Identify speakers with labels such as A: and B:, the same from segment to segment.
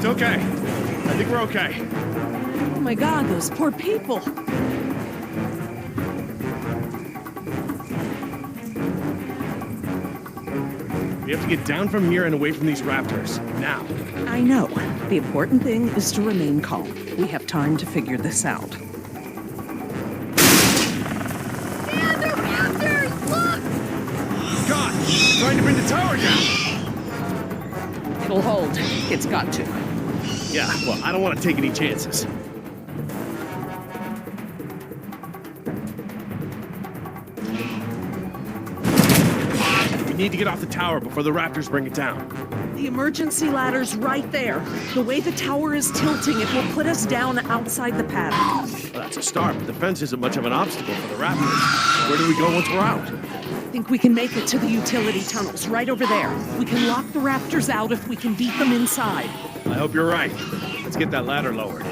A: It's okay. I think we're okay.
B: Oh my god, those poor people.
A: We have to get down from here and away from these raptors. Now.
B: I know. The important thing is to remain calm. We have time to figure this out.
C: Man, they're raptors! Look!
A: God! Trying to bring the tower down!
B: It'll hold. It's got to.
A: Yeah, well, I don't want to take any chances. We need to get off the tower before the raptors bring it down.
B: The emergency ladder's right there. The way the tower is tilting, it will put us down outside the paddock.
A: Well, that's a start, but the fence isn't much of an obstacle for the raptors. Where do we go once we're out?
B: I think we can make it to the utility tunnels right over there. We can lock the raptors out if we can beat them inside.
A: I hope you're right. Let's get that ladder lowered.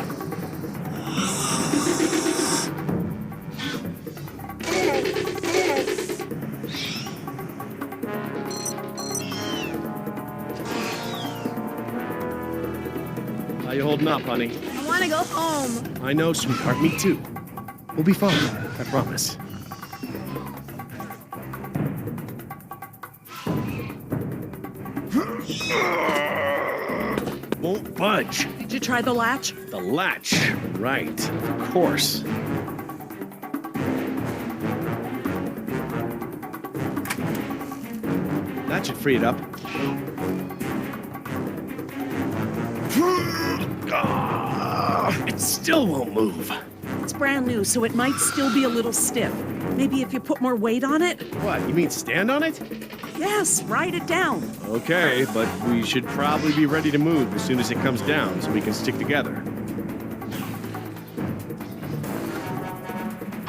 A: How you holding up, honey?
C: I want to go home.
A: I know, sweetheart. Me too. We'll be fine. I promise. Won't budge.
B: Did you try the latch?
A: The latch. Right. Of course. That should free it up. It still won't move.
B: It's brand new, so it might still be a little stiff. Maybe if you put more weight on it?
A: What, you mean stand on it?
B: Yes, write it down.
A: Okay, but we should probably be ready to move as soon as it comes down so we can stick together.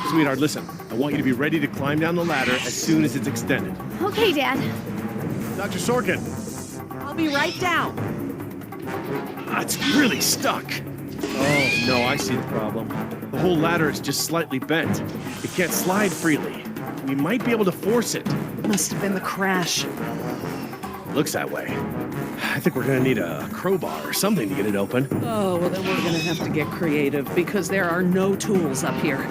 A: Sweetheart, listen. I want you to be ready to climb down the ladder as soon as it's extended.
C: Okay, Dad.
A: Dr. Sorkin!
B: I'll be right down.
A: It's really stuck. Oh, no, I see the problem. The whole ladder is just slightly bent. It can't slide freely. We might be able to force it.
B: Must have been the crash.
A: Looks that way. I think we're gonna need a crowbar or something to get it open.
B: Oh, well then we're gonna have to get creative because there are no tools up here.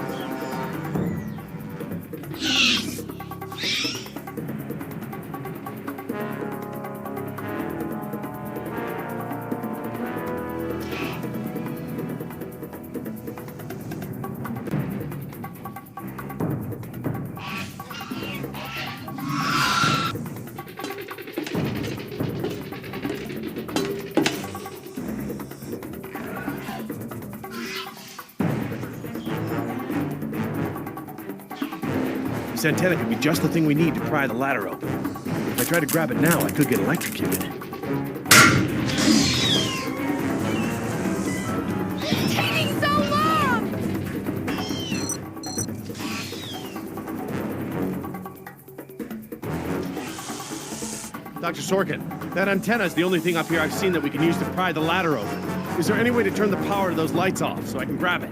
A: This antenna could be just the thing we need to pry the ladder open. If I try to grab it now, I could get electrocuted.
C: It's taking so long!
A: Dr. Sorkin, that antenna is the only thing up here I've seen that we can use to pry the ladder open. Is there any way to turn the power to those lights off so I can grab it?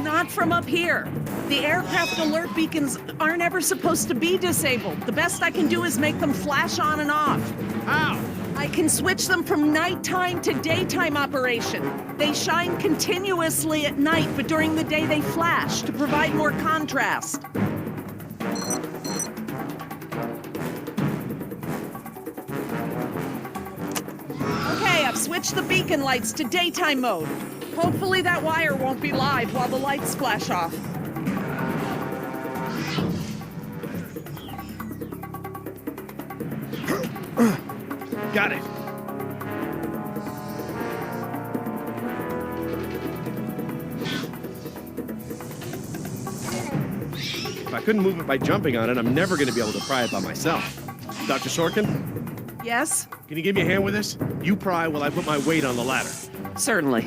B: Not from up here. The aircraft alert beacons aren't ever supposed to be disabled. The best I can do is make them flash on and off.
A: How?
B: I can switch them from nighttime to daytime operation. They shine continuously at night, but during the day they flash to provide more contrast. Okay, I've switched the beacon lights to daytime mode. Hopefully that wire won't be live while the lights flash off.
A: Got it. If I couldn't move it by jumping on it, I'm never going to be able to pry it by myself. Dr. Sorkin,
B: Yes?
A: can you give me a hand with this? You pry while I put my weight on the ladder.
B: Certainly.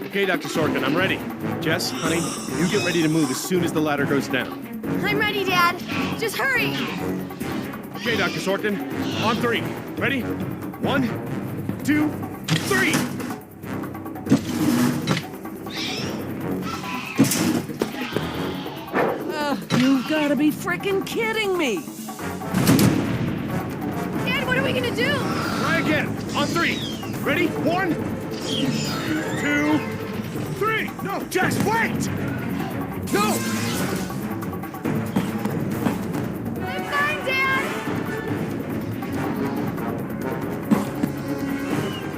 A: Okay, Dr. Sorkin, I'm ready. Jess, honey, you get ready to move as soon as the ladder goes down.
C: I'm ready, Dad. Just hurry.
A: Okay, Dr. Sorkin, on three. Ready? 1, 2, 3!
B: You've got to be frickin' kidding me!
C: what are we gonna do?
A: Try again. On 3. Ready? 1, 2, 3. No, Jess, wait! No!
C: I'm fine, Dad.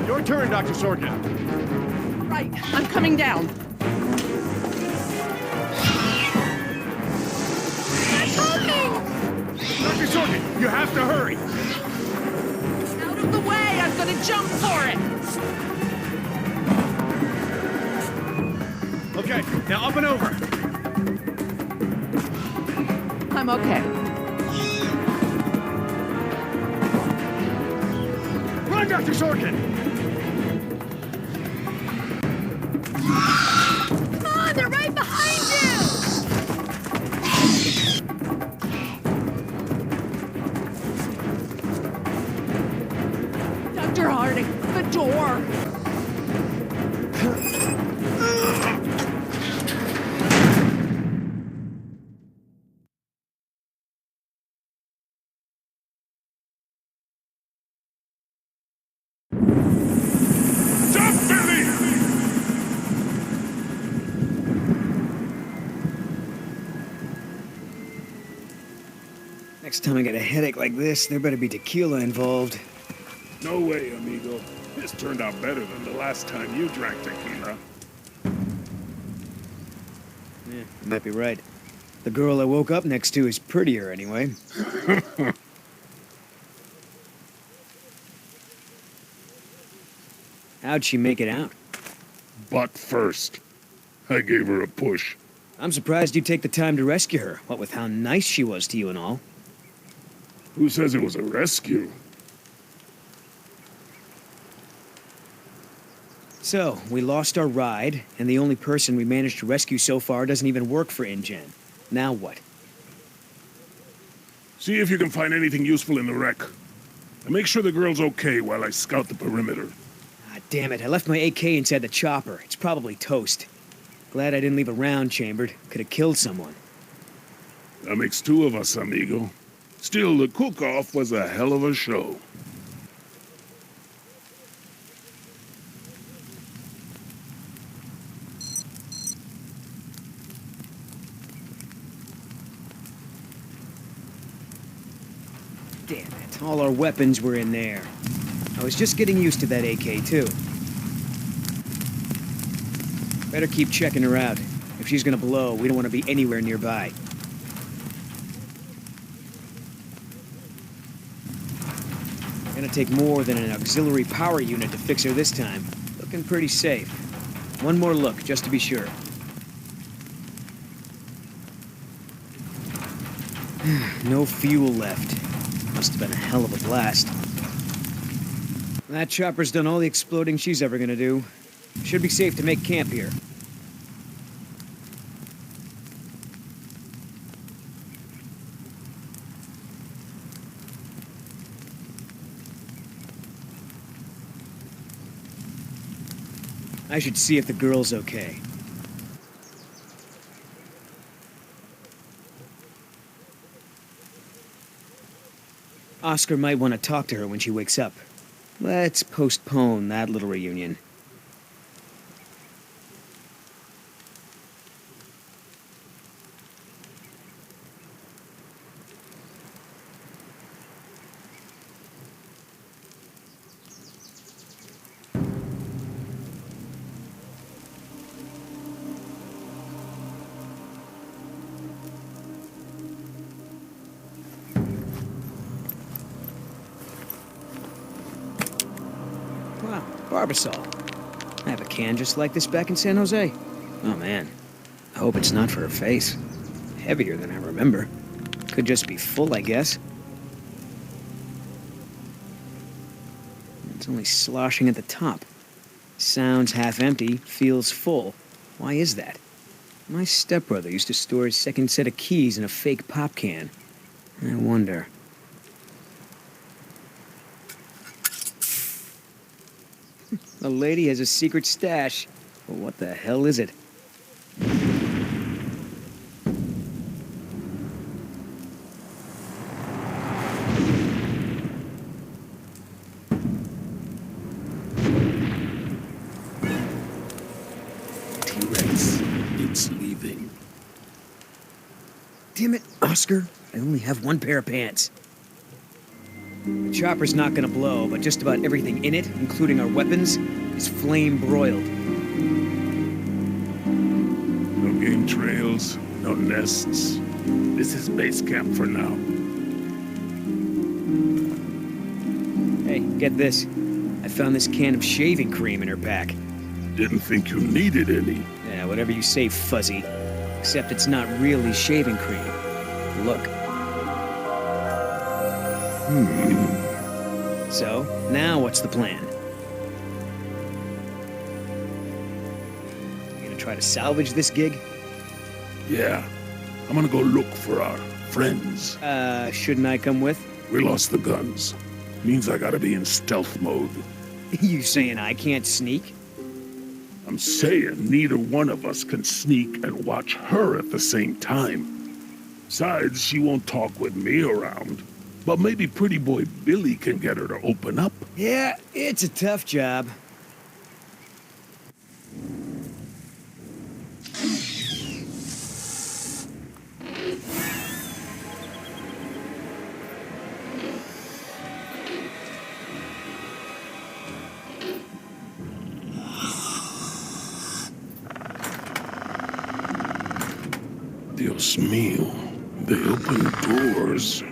A: Your turn, Dr. Sorkin.
B: Right, I'm coming down.
C: I'm coming.
A: Dr. Sorkin, you have to hurry.
B: Out of the way, I'm gonna jump for it.
A: Okay, now up and over.
B: I'm okay.
A: Run, Dr. Sorkin!
C: Come on, they're right behind you.
B: Dr. Harding, the door.
A: Stop, Billy!
D: Next time I get a headache like this, there better be tequila involved.
E: No way, amigo. This turned out better than the last time you drank tequila.
D: Yeah, you might be right. The girl I woke up next to is prettier anyway. How'd she make it out?
E: Butt first. I gave her a push.
D: I'm surprised you take the time to rescue her, what with how nice she was to you and all.
E: Who says it was a rescue?
D: So, we lost our ride, and the only person we managed to rescue so far doesn't even work for InGen. Now what?
E: See if you can find anything useful in the wreck. And make sure the girl's okay while I scout the perimeter.
D: Ah, damn it, I left my AK inside the chopper. It's probably toast. Glad I didn't leave a round chambered. Could have killed someone.
E: That makes 2 of us, amigo. Still, the cook-off was a hell of a show.
D: Damn it, all our weapons were in there. I was just getting used to that AK, too. Better keep checking her out. If she's gonna blow, we don't want to be anywhere nearby. Gonna take more than an auxiliary power unit to fix her this time. Looking pretty safe. One more look, just to be sure. No fuel left. Must have been a hell of a blast. That chopper's done all the exploding she's ever gonna do. Should be safe to make camp here. I should see if the girl's okay. Oscar might want to talk to her when she wakes up. Let's postpone that little reunion. Wow, Barbasol. I have a can just like this back in San Jose. Oh man, I hope it's not for her face. Heavier than I remember. Could just be full, I guess. It's only sloshing at the top. Sounds half empty, feels full. Why is that? My stepbrother used to store his second set of keys in a fake pop can. I wonder. The lady has a secret stash. Well, what the hell is it? Oscar? I only have one pair of pants. The chopper's not gonna blow, but just about everything in it, including our weapons, is flame broiled.
E: No game trails, no nests. This is base camp for now.
D: Hey, get this. I found this can of shaving cream in her pack.
E: Didn't think you needed any.
D: Yeah, whatever you say, Fuzzy. Except it's not really shaving cream. Look. So, now what's the plan? You gonna try to salvage this gig?
E: Yeah, I'm gonna go look for our friends.
D: Shouldn't I come with?
E: We lost the guns. Means I gotta be in stealth mode.
D: You saying I can't sneak?
E: I'm saying neither one of us can sneak and watch her at the same time. Besides, she won't talk with me around. But maybe pretty boy Billy can get her to open up.
D: Yeah, it's a tough job.
E: Dios mío, they open doors.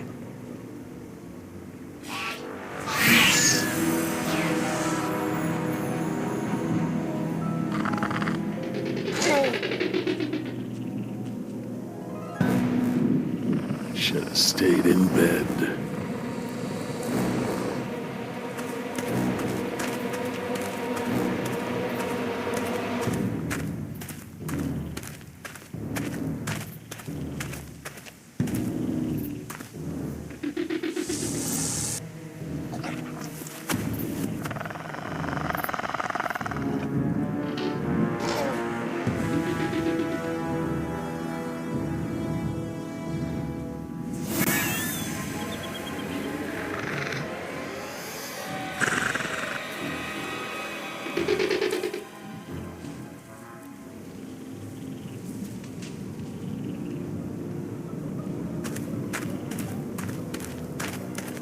E: Should have stayed in bed.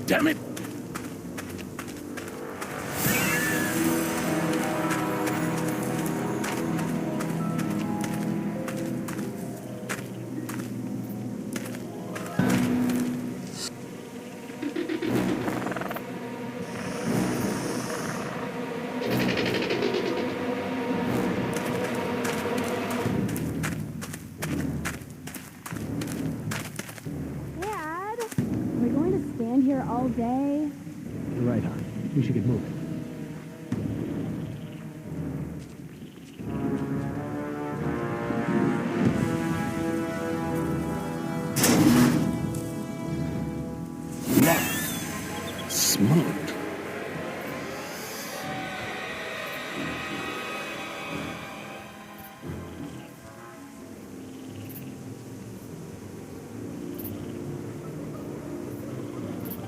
E: Damn it!
C: Dad, are we going to stand here all day?
F: You're right, hon. We should get moving.
E: Locked. Smart.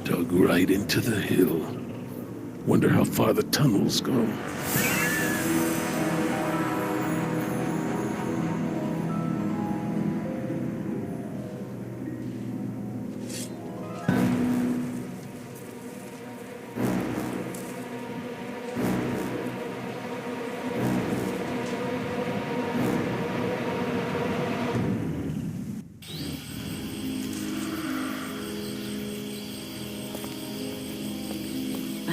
E: Dug right into the hill. Wonder how far the tunnels go.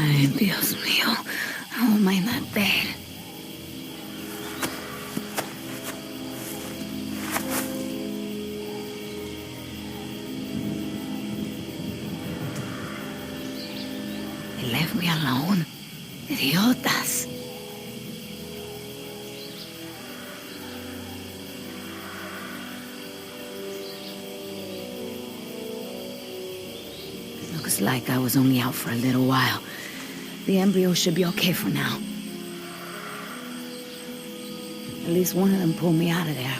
C: Ay, Dios mío. How am I not dead? They left me alone. Idiotas. Looks like I was only out for a little while. The embryo should be okay for now. At least one of them pulled me out of there.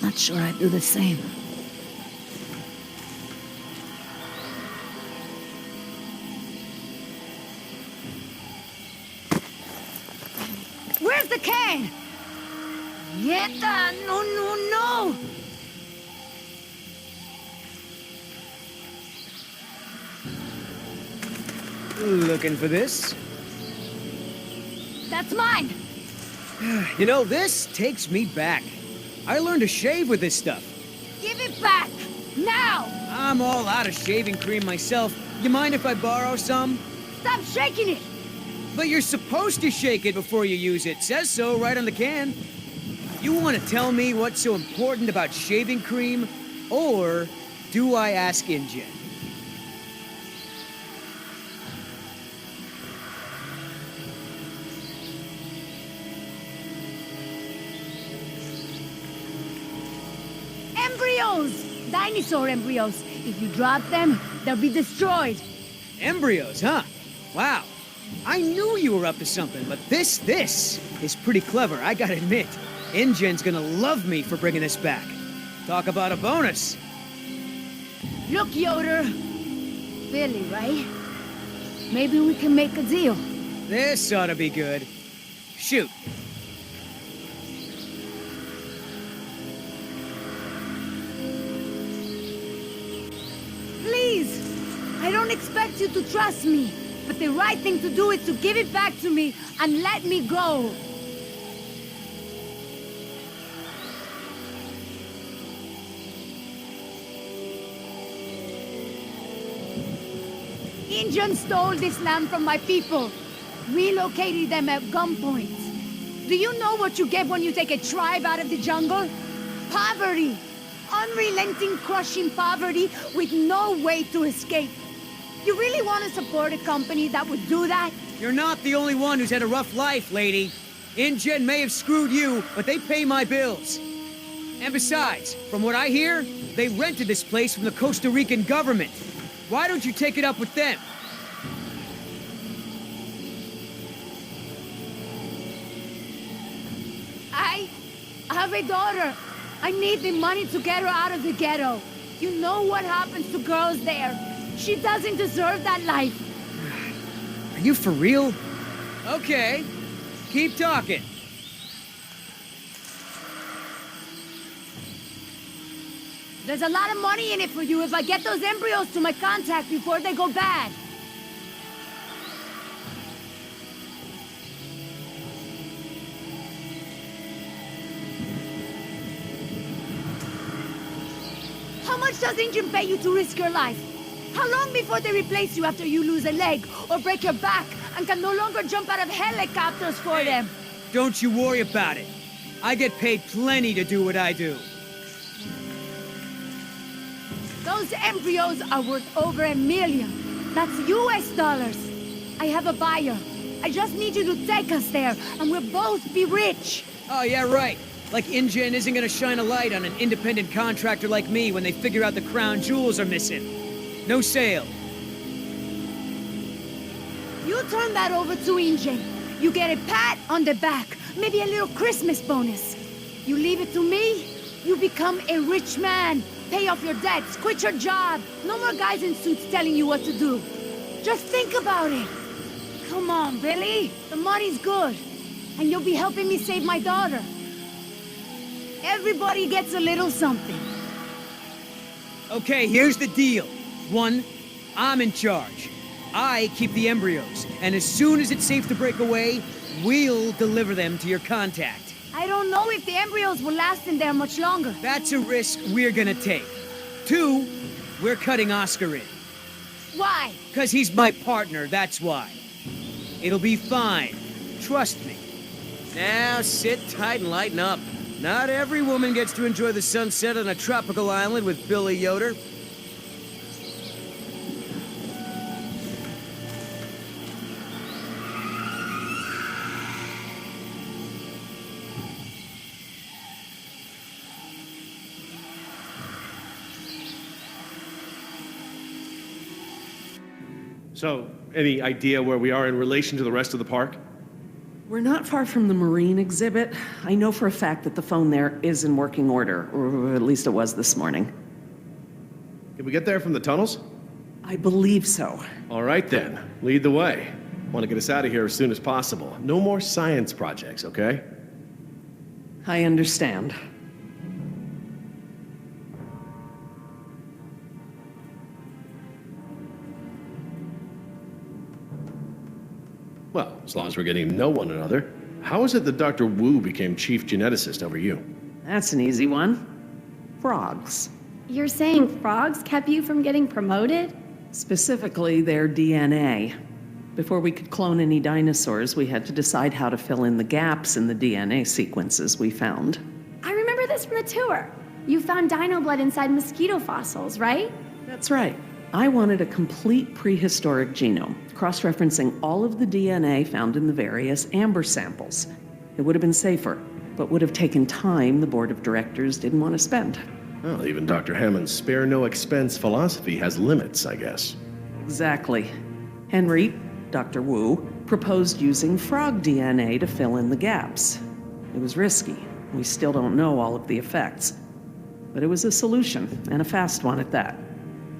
C: Not sure I'd do the same. Where's the cane? Yeta! No, no, no!
D: Looking for this?
C: That's mine!
D: You know, this takes me back. I learned to shave with this stuff.
C: Give it back! Now!
D: I'm all out of shaving cream myself. You mind if I borrow some?
C: Stop shaking it!
D: But you're supposed to shake it before you use it. Says so right on the can. You want to tell me what's so important about shaving cream? Or do I ask InGen?
C: Embryos! Dinosaur embryos. If you drop them, they'll be destroyed.
D: Embryos, huh? Wow. I knew you were up to something, but this is pretty clever, I gotta admit. InGen's gonna love me for bringing this back. Talk about a bonus.
C: Look, Yoder. Billy, right? Maybe we can make a deal.
D: This ought to be good. Shoot.
C: Please! I don't expect you to trust me, but the right thing to do is to give it back to me and let me go. InGen stole this land from my people, relocated them at gunpoint. Do you know what you get when you take a tribe out of the jungle? Poverty! Unrelenting, crushing poverty with no way to escape. You really want to support a company that would do that?
D: You're not the only one who's had a rough life, lady. InGen may have screwed you, but they pay my bills. And besides, from what I hear, they rented this place from the Costa Rican government. Why don't you take it up with them?
C: I have a daughter. I need the money to get her out of the ghetto. You know what happens to girls there. She doesn't deserve that life.
D: Are you for real? Okay. Keep talking.
C: There's a lot of money in it for you if I get those embryos to my contact before they go bad. How much does InGen pay you to risk your life? How long before they replace you after you lose a leg or break your back and can no longer jump out of helicopters for them?
D: Don't you worry about it. I get paid plenty to do what I do.
C: Those embryos are worth over $1 million. That's US dollars. I have a buyer. I just need you to take us there, and we'll both be rich.
D: Oh, yeah, right. Like InGen isn't gonna shine a light on an independent contractor like me when they figure out the crown jewels are missing. No sale.
C: You turn that over to InGen. You get a pat on the back, maybe a little Christmas bonus. You leave it to me, you become a rich man. Pay off your debts, quit your job. No more guys in suits telling you what to do. Just think about it. Come on, Billy. The money's good. And you'll be helping me save my daughter. Everybody gets a little something.
D: Okay, here's the deal. 1, I'm in charge. I keep the embryos, and as soon as it's safe to break away, we'll deliver them to your contact.
C: I don't know if the embryos will last in there much longer.
D: That's a risk we're gonna take. 2, we're cutting Oscar in.
C: Why?
D: 'Cause he's my partner, that's why. It'll be fine. Trust me. Now sit tight and lighten up. Not every woman gets to enjoy the sunset on a tropical island with Billy Yoder.
A: So, any idea where we are in relation to the rest of the park?
B: We're not far from the marine exhibit. I know for a fact that the phone there is in working order, or at least it was this morning.
A: Can we get there from the tunnels?
B: I believe so.
A: All right then, lead the way. Want to get us out of here as soon as possible. No more science projects, okay?
B: I understand.
A: Well, as long as we're getting to know one another. How is it that Dr. Wu became chief geneticist over you?
B: That's an easy one. Frogs.
G: You're saying frogs kept you from getting promoted?
B: Specifically, their DNA. Before we could clone any dinosaurs, we had to decide how to fill in the gaps in the DNA sequences we found.
G: I remember this from the tour. You found dino blood inside mosquito fossils, right?
B: That's right. I wanted a complete prehistoric genome, cross-referencing all of the DNA found in the various amber samples. It would have been safer, but would have taken time the board of directors didn't want to spend.
A: Well, even Dr. Hammond's spare no expense philosophy has limits, I guess.
B: Exactly. Henry, Dr. Wu, proposed using frog DNA to fill in the gaps. It was risky. We still don't know all of the effects. But it was a solution, and a fast one at that.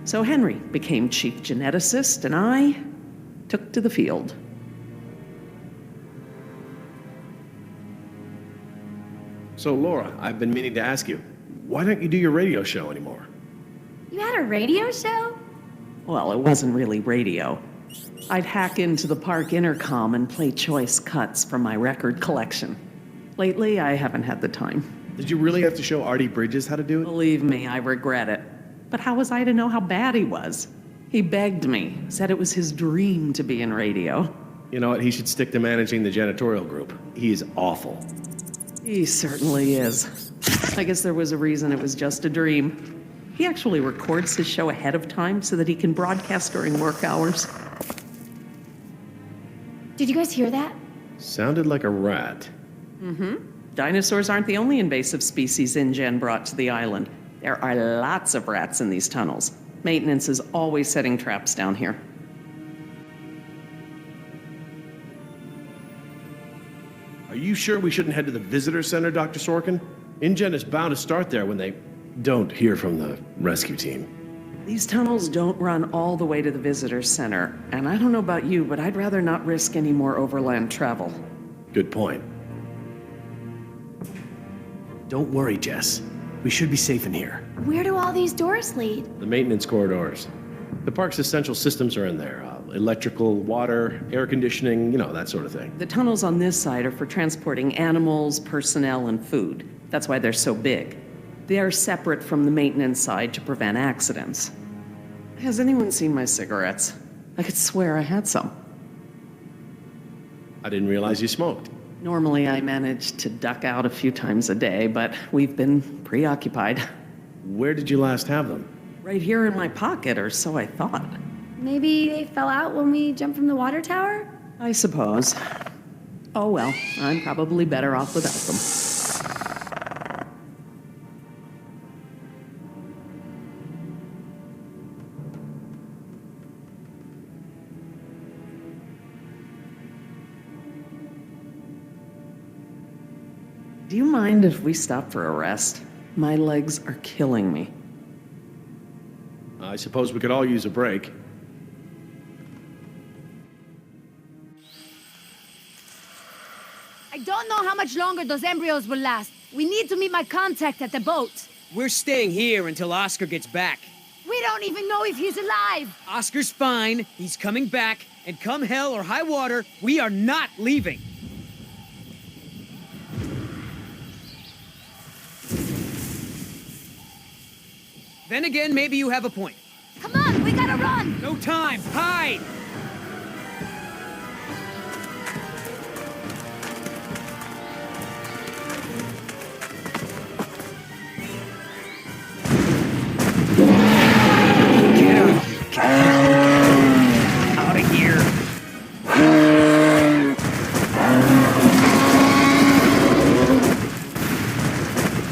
B: So Henry became chief geneticist, and I took to the field.
A: So, Laura, I've been meaning to ask you, why don't you do your radio show anymore?
G: You had a radio show?
B: Well, it wasn't really radio. I'd hack into the park intercom and play choice cuts from my record collection. Lately, I haven't had the time.
A: Did you really have to show Artie Bridges how to do it?
B: Believe me, I regret it. But how was I to know how bad he was? He begged me, said it was his dream to be in radio.
A: You know what? He should stick to managing the janitorial group. He's awful.
B: He certainly is. I guess there was a reason it was just a dream. He actually records his show ahead of time so that he can broadcast during work hours.
G: Did you guys hear that?
A: Sounded like a rat.
B: Dinosaurs aren't the only invasive species InGen brought to the island. There are lots of rats in these tunnels. Maintenance is always setting traps down here.
A: Are you sure we shouldn't head to the visitor center, Dr. Sorkin? InGen is bound to start there when they don't hear from the rescue team.
B: These tunnels don't run all the way to the visitor center, and I don't know about you, but I'd rather not risk any more overland travel.
A: Good point.
F: Don't worry, Jess. We should be safe in here.
G: Where do all these doors lead?
A: The maintenance corridors. The park's essential systems are in there. Electrical, water, air conditioning, you know, that sort of thing.
B: The tunnels on this side are for transporting animals, personnel, and food. That's why they're so big. They are separate from the maintenance side to prevent accidents. Has anyone seen my cigarettes? I could swear I had some.
A: I didn't realize you smoked.
B: Normally I manage to duck out a few times a day, but we've been preoccupied.
A: Where did you last have them?
B: Right here in my pocket, or so I thought.
G: Maybe they fell out when we jumped from the water tower?
B: I suppose. Oh well, I'm probably better off without them. Do you mind if we stop for a rest? My legs are killing me.
A: I suppose we could all use a break.
C: I don't know how much longer those embryos will last. We need to meet my contact at the boat.
D: We're staying here until Oscar gets back.
C: We don't even know if he's alive.
D: Oscar's fine, he's coming back, and come hell or high water, we are not leaving. Then again, maybe you have a point.
C: Come on, we gotta run.
D: No time, hide! Out of here.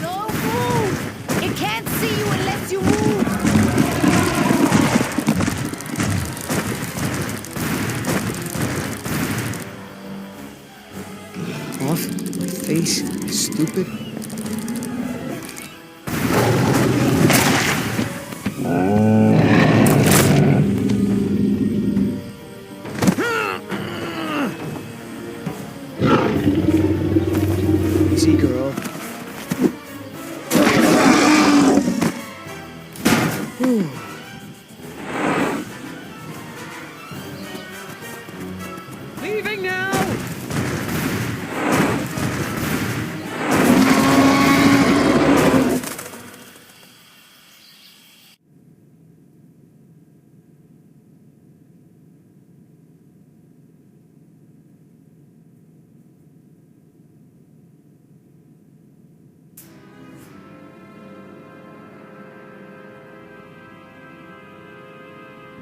C: Don't move. It can't see you unless you move.
D: Off my face, stupid. Easy, girl. Leaving now!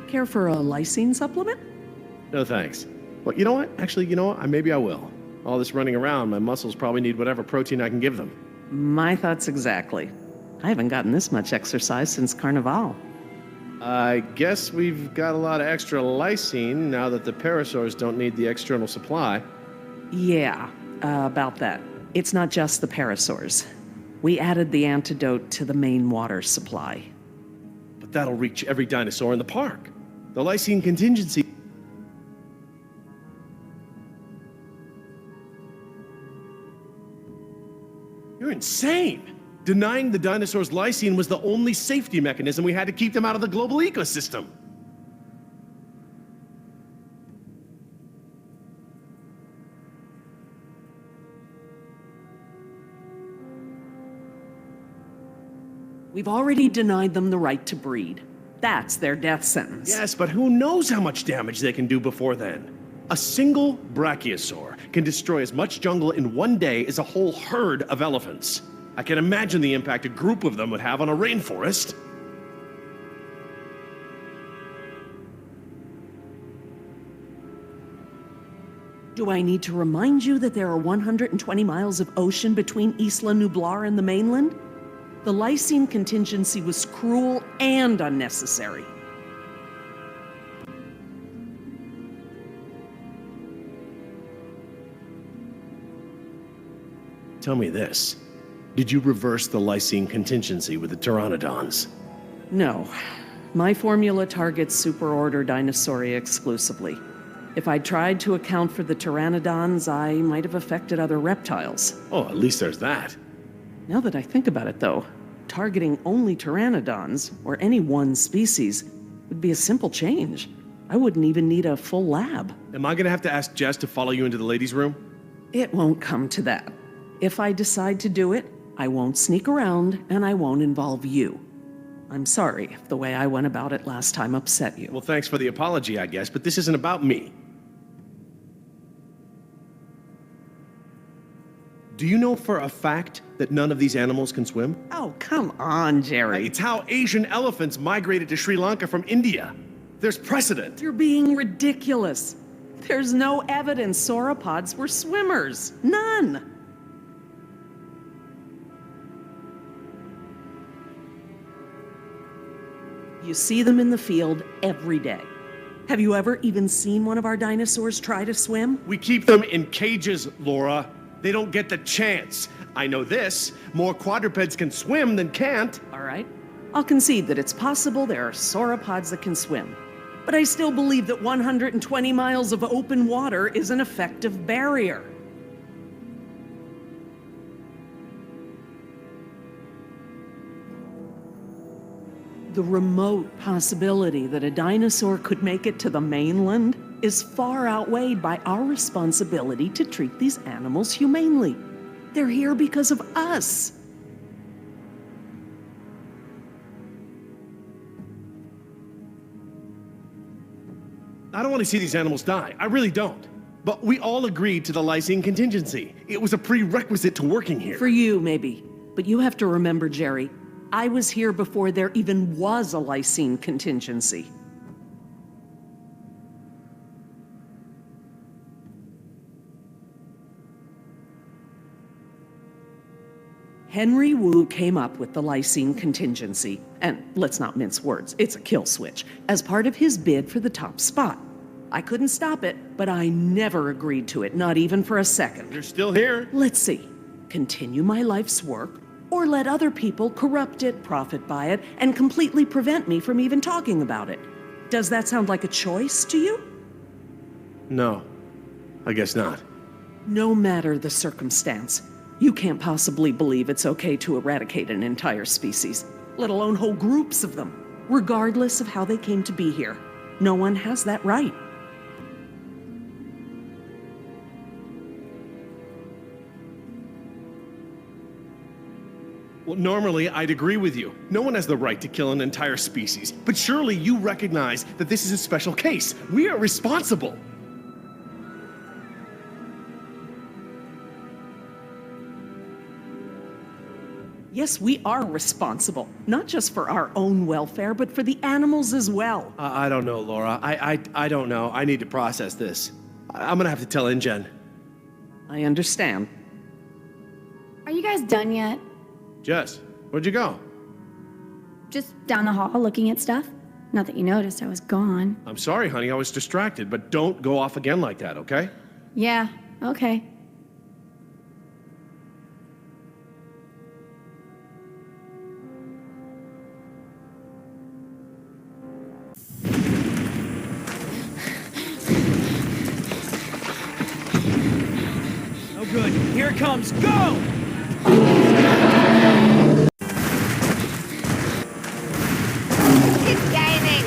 B: Care for a lysine supplement?
A: No thanks. Well, you know what? Actually, you know what? Maybe I will. All this running around, my muscles probably need whatever protein I can give them.
B: My thoughts exactly. I haven't gotten this much exercise since Carnival.
A: I guess we've got a lot of extra lysine now that the parasaurs don't need the external supply.
B: Yeah, about that. It's not just the parasaurs. We added the antidote to the main water supply.
A: But that'll reach every dinosaur in the park. The lysine contingency... You're insane! Denying the dinosaurs lysine was the only safety mechanism we had to keep them out of the global ecosystem.
B: We've already denied them the right to breed. That's their death sentence.
A: Yes, but who knows how much damage they can do before then? A single brachiosaur can destroy as much jungle in one day as a whole herd of elephants. I can imagine the impact a group of them would have on a rainforest.
B: Do I need to remind you that there are 120 miles of ocean between Isla Nublar and the mainland? The lysine contingency was cruel and unnecessary.
A: Tell me this. Did you reverse the lysine contingency with the pteranodons?
B: No. My formula targets superorder Dinosauria exclusively. If I'd tried to account for the pteranodons, I might have affected other reptiles.
A: Oh, at least there's that.
B: Now that I think about it, though, targeting only pteranodons, or any one species, would be a simple change. I wouldn't even need a full lab.
A: Am I gonna have to ask Jess to follow you into the ladies' room?
B: It won't come to that. If I decide to do it, I won't sneak around, and I won't involve you. I'm sorry if the way I went about it last time upset you.
A: Well, thanks for the apology, I guess, but this isn't about me. Do you know for a fact that none of these animals can swim?
B: Oh, come on, Jerry.
A: It's how Asian elephants migrated to Sri Lanka from India. There's precedent.
B: You're being ridiculous. There's no evidence sauropods were swimmers. None. You see them in the field every day. Have you ever even seen one of our dinosaurs try to swim?
A: We keep them in cages, Laura. They don't get the chance. I know this. More quadrupeds can swim than can't.
B: All right. I'll concede that it's possible there are sauropods that can swim. But I still believe that 120 miles of open water is an effective barrier. The remote possibility that a dinosaur could make it to the mainland is far outweighed by our responsibility to treat these animals humanely. They're here because of us.
A: I don't want to see these animals die. I really don't. But we all agreed to the lysine contingency. It was a prerequisite to working here.
B: For you, maybe. But you have to remember, Jerry, I was here before there even was a lysine contingency. Henry Wu came up with the lysine contingency, and let's not mince words, it's a kill switch, as part of his bid for the top spot. I couldn't stop it, but I never agreed to it, not even for a second.
A: You're still here.
B: Let's see, continue my life's work, or let other people corrupt it, profit by it, and completely prevent me from even talking about it. Does that sound like a choice to you?
A: No, I guess not.
B: No matter the circumstance, you can't possibly believe it's okay to eradicate an entire species, let alone whole groups of them, regardless of how they came to be here. No one has that right.
A: Well, normally I'd agree with you. No one has the right to kill an entire species. But surely you recognize that this is a special case. We are responsible.
B: Yes, we are responsible, not just for our own welfare, but for the animals as well.
A: I don't know, Laura. I don't know. I need to process this. I'm gonna have to tell InGen.
B: I understand.
G: Are you guys done yet?
A: Jess, where'd you go?
G: Just down the hall looking at stuff? Not that you noticed I was gone.
A: I'm sorry, honey. I was distracted, but don't go off again like that, okay?
G: Yeah, okay.
D: Oh, good. Here it comes. Go!
C: It's gaining!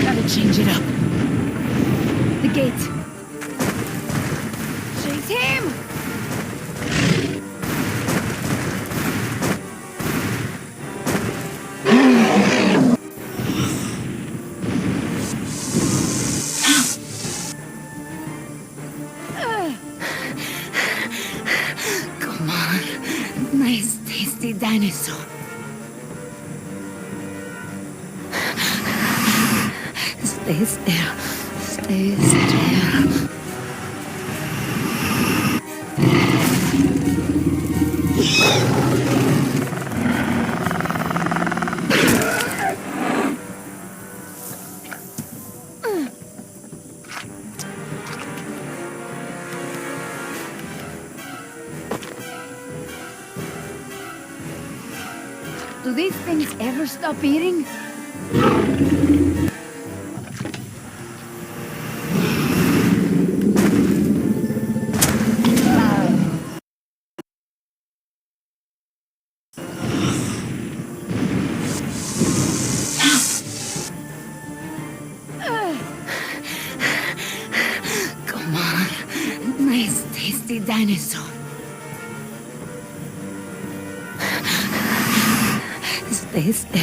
C: Gotta change it up. The gate. Chase him! Come on. Nice, tasty dinosaur. Stay still. Stay still. Do these things ever stop eating? Come on. Nice, tasty dinosaur. Stay still.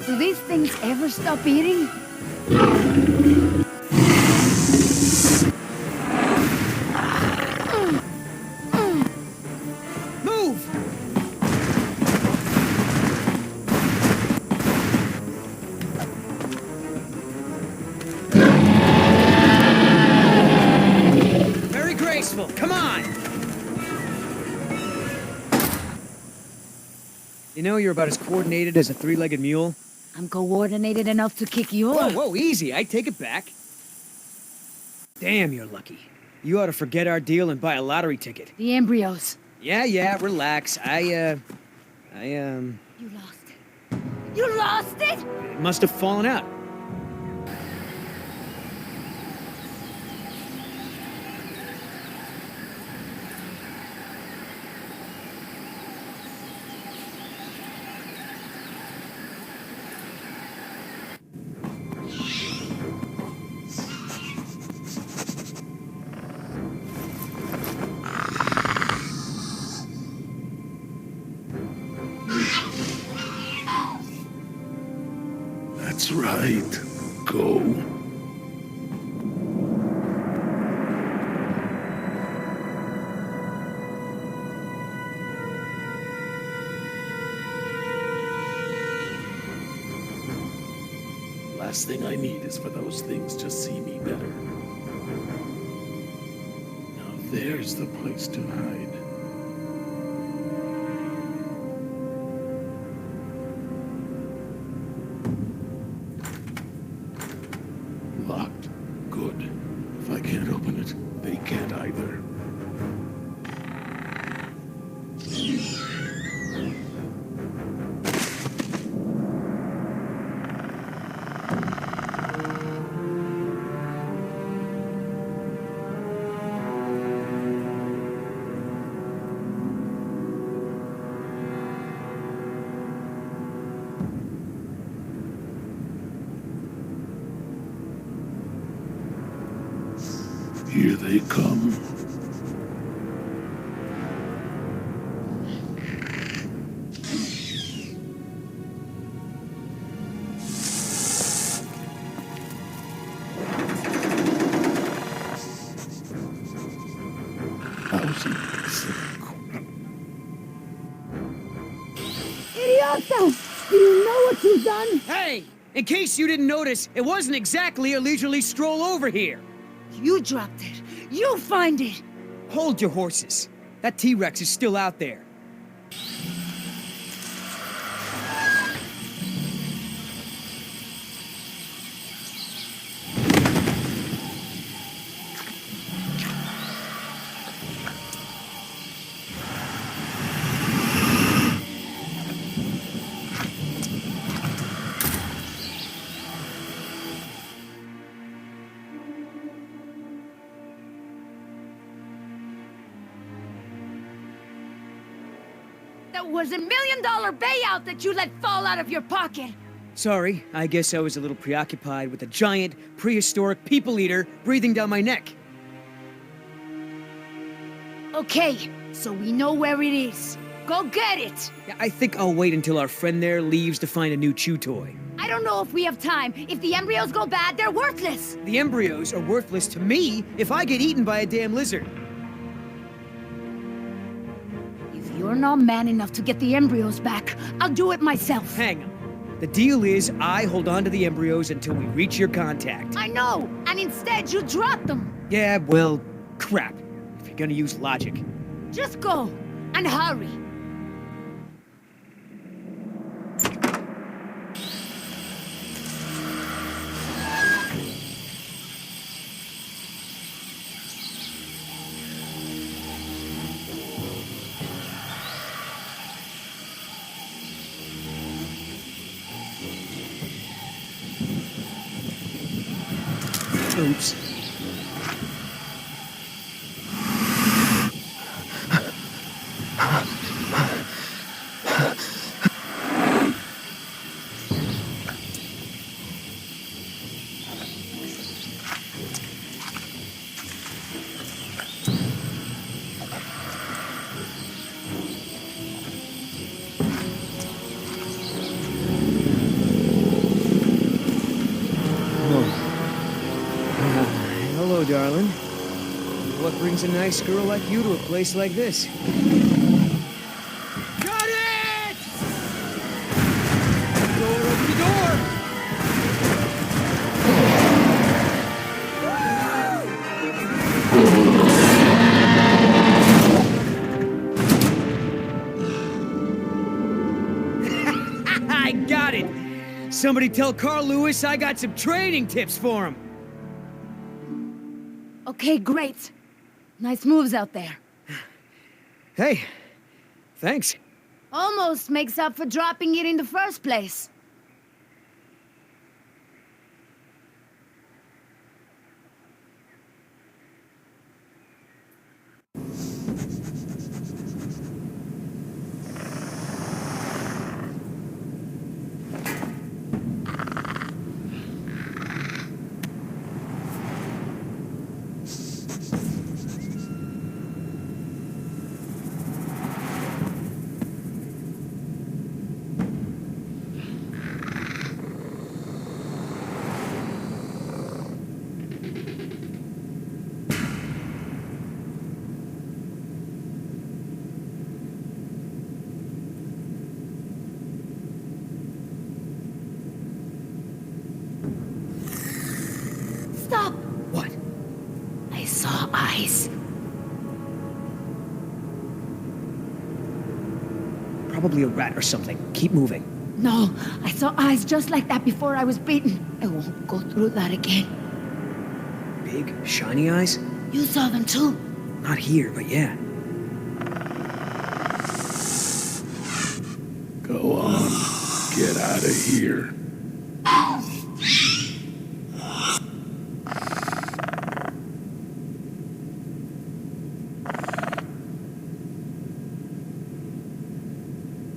C: Do these things ever stop eating?
D: Move! Very graceful. Come on! You know you're about as coordinated as a three-legged mule?
C: I'm coordinated enough to kick you
D: Whoa,
C: off.
D: whoa, easy. I take it back. Damn, you're lucky. You ought to forget our deal and buy a lottery ticket.
C: The embryos.
D: Yeah, relax.
C: You lost it. You lost it?
D: It must have fallen out.
E: That's right. Go. Last thing I need is for those things to see me better. Now there's the place to hide. Locked. Good. If I can't open it, they can't either. Here they come.
C: Idiota! Do you know what you've done?
D: Hey! In case you didn't notice, it wasn't exactly a leisurely stroll over here.
C: You dropped it. You find it.
D: Hold your horses. That T-Rex is still out there.
C: That was $1 million payout that you let fall out of your pocket.
D: Sorry, I guess I was a little preoccupied with a giant, prehistoric people-eater breathing down my neck.
C: Okay, so we know where it is. Go get it!
D: Yeah, I think I'll wait until our friend there leaves to find a new chew toy.
C: I don't know if we have time. If the embryos go bad, they're worthless.
D: The embryos are worthless to me if I get eaten by a damn lizard.
C: If you're not man enough to get the embryos back, I'll do it myself.
D: Hang on. The deal is I hold on to the embryos until we reach your contact.
C: I know, and instead you drop them.
D: Yeah, well, crap. If you're gonna use logic.
C: Just go, and hurry.
D: Oops. Hello, darling. What brings a nice girl like you to a place like this? Got it! Door, open the door! I got it! Somebody tell Carl Lewis I got some training tips for him.
C: Okay, great. Nice moves out there.
D: Hey, thanks.
C: Almost makes up for dropping it in the first place. Stop!
D: What?
C: I saw eyes.
D: Probably a rat or something. Keep moving.
C: No, I saw eyes just like that before I was beaten. I won't go through that again.
D: Big, shiny eyes?
C: You saw them too.
D: Not here, but yeah.
E: Go on. Get out of here.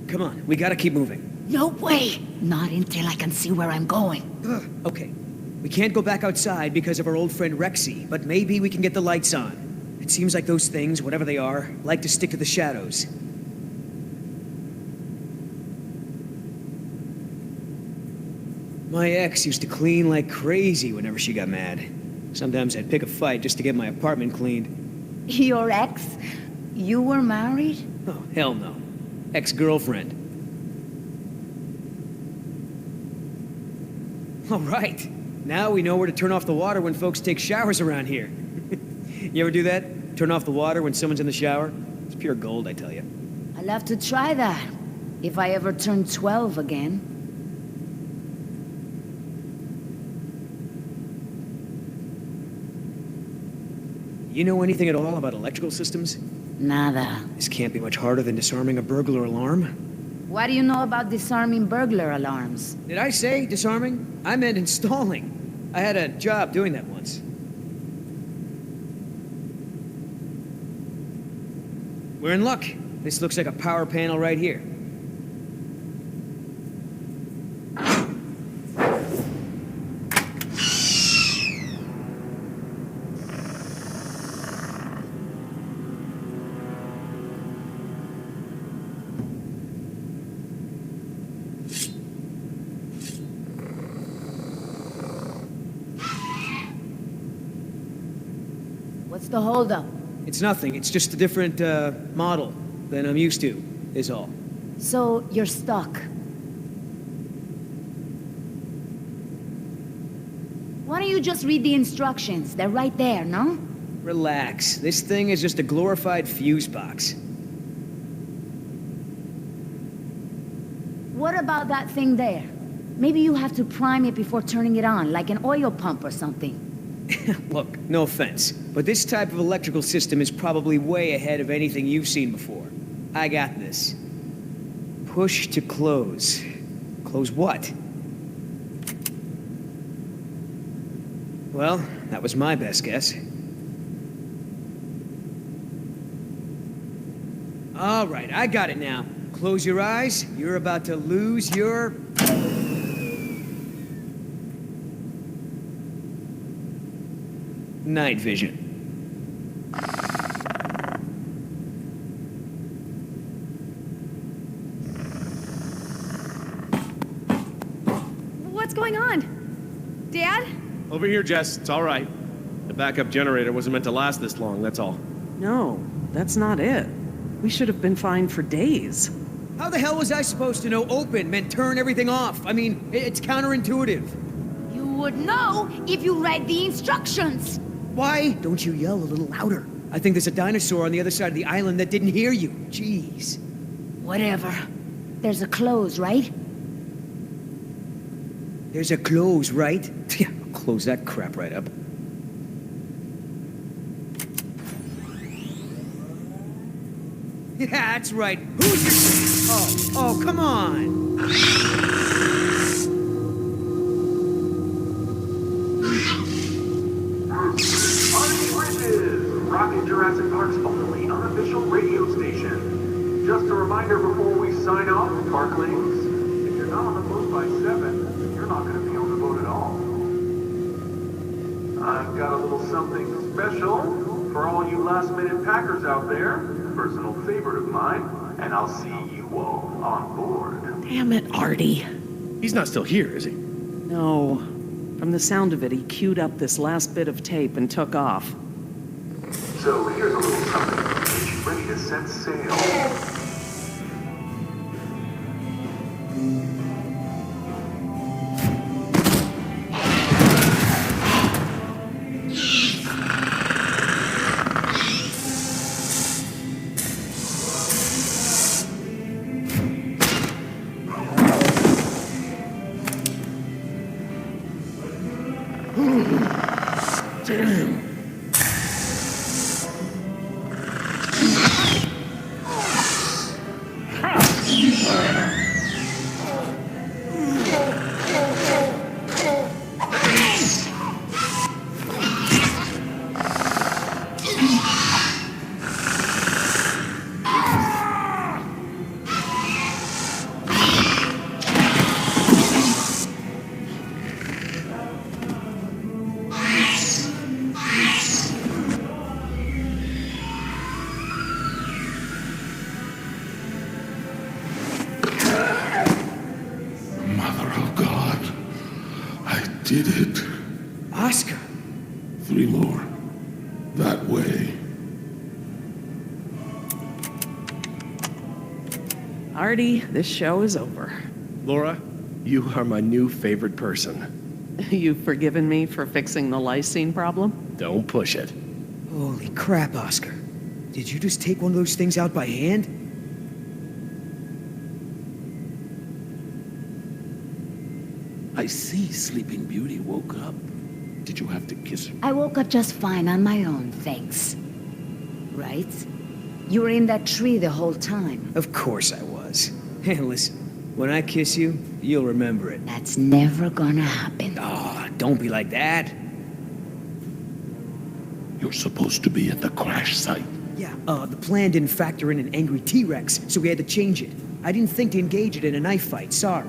D: Come on, we gotta keep moving.
C: No way! Not until I can see where I'm going.
D: Okay, We can't go back outside because of our old friend Rexy, but maybe we can get the lights on. It seems like those things, whatever they are, like to stick to the shadows. My ex used to clean like crazy whenever she got mad. Sometimes I'd pick a fight just to get my apartment cleaned.
C: Your ex? You were married?
D: Oh, hell no. Ex-girlfriend. All right. Now we know where to turn off the water when folks take showers around here. You ever do that? Turn off the water when someone's in the shower? It's pure gold, I tell you.
C: I'll have to try that. If I ever turn 12 again.
D: You know anything at all about electrical systems?
C: Nada.
D: This can't be much harder than disarming a burglar alarm.
C: What do you know about disarming burglar alarms?
D: Did I say disarming? I meant installing. I had a job doing that once. We're in luck. This looks like a power panel right here.
C: What's the holdup?
D: It's nothing. It's just a different, model than I'm used to, is all.
C: So, you're stuck. Why don't you just read the instructions? They're right there, no?
D: Relax. This thing is just a glorified fuse box.
C: What about that thing there? Maybe you have to prime it before turning it on, like an oil pump or something.
D: Look, no offense, but this type of electrical system is probably way ahead of anything you've seen before. I got this. Push to close. Close what? Well, that was my best guess. All right, I got it now. Close your eyes. You're about to lose your... night vision.
G: What's going on? Dad?
A: Over here, Jess. It's all right. The backup generator wasn't meant to last this long, that's all.
B: No, that's not it. We should have been fine for days.
D: How the hell was I supposed to know open meant turn everything off? I mean, it's counterintuitive.
C: You would know if you read the instructions.
D: Why don't you yell a little louder? I think there's a dinosaur on the other side of the island that didn't hear you. Jeez.
C: Whatever. There's a close, right?
D: There's a close, right? Yeah, I'll close that crap right up. Yeah, that's right. Who's your... Oh, come on.
H: Rockin' Jurassic Park's only unofficial radio station. Just a reminder before we sign off, Parklings, if you're not on the boat by 7, you're not going to be on the boat at all. I've got a little something special for all you last-minute packers out there. Personal favorite of mine, and I'll see you all on board.
B: Damn it, Artie.
A: He's not still here, is he?
B: No. From the sound of it, he queued up this last bit of tape and took off.
H: So here's a little something to get you ready to set sail.
E: did it.
D: Oscar!
E: 3 more. That way.
B: Artie, this show is over.
A: Laura, you are my new favorite person.
B: You've forgiven me for fixing the lysine problem?
A: Don't push it.
D: Holy crap, Oscar. Did you just take one of those things out by hand?
E: I see Sleeping Beauty woke up. Did you have to kiss her?
C: I woke up just fine on my own, thanks. Right? You were in that tree the whole time.
D: Of course I was. Hey, listen. When I kiss you, you'll remember it.
C: That's never gonna happen.
D: Ah, don't be like that.
E: You're supposed to be at the crash site.
D: Yeah, the plan didn't factor in an angry T-Rex, so we had to change it. I didn't think to engage it in a knife fight, sorry.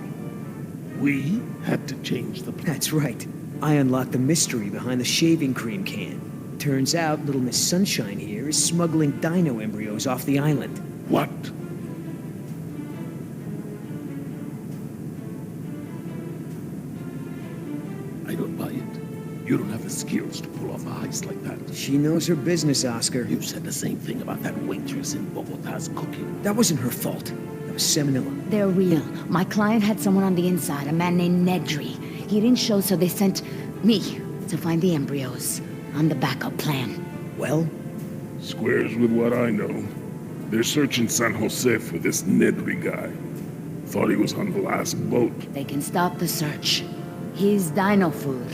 E: We had to change the plan.
D: That's right. I unlocked the mystery behind the shaving cream can. Turns out Little Miss Sunshine here is smuggling dino embryos off the island.
E: What? I don't buy it. You don't have the skills to pull off a heist like that.
D: She knows her business, Oscar.
E: You said the same thing about that waitress in Bogota's cooking.
D: That wasn't her fault. That was Seminilla.
C: They're real. My client had someone on the inside, a man named Nedry. He didn't show, so they sent me to find the embryos. I'm the backup plan.
D: Well,
E: Squares with what I know. They're searching San Jose for this Nedry guy. Thought he was on the last boat.
C: They can stop the search. He's dino food.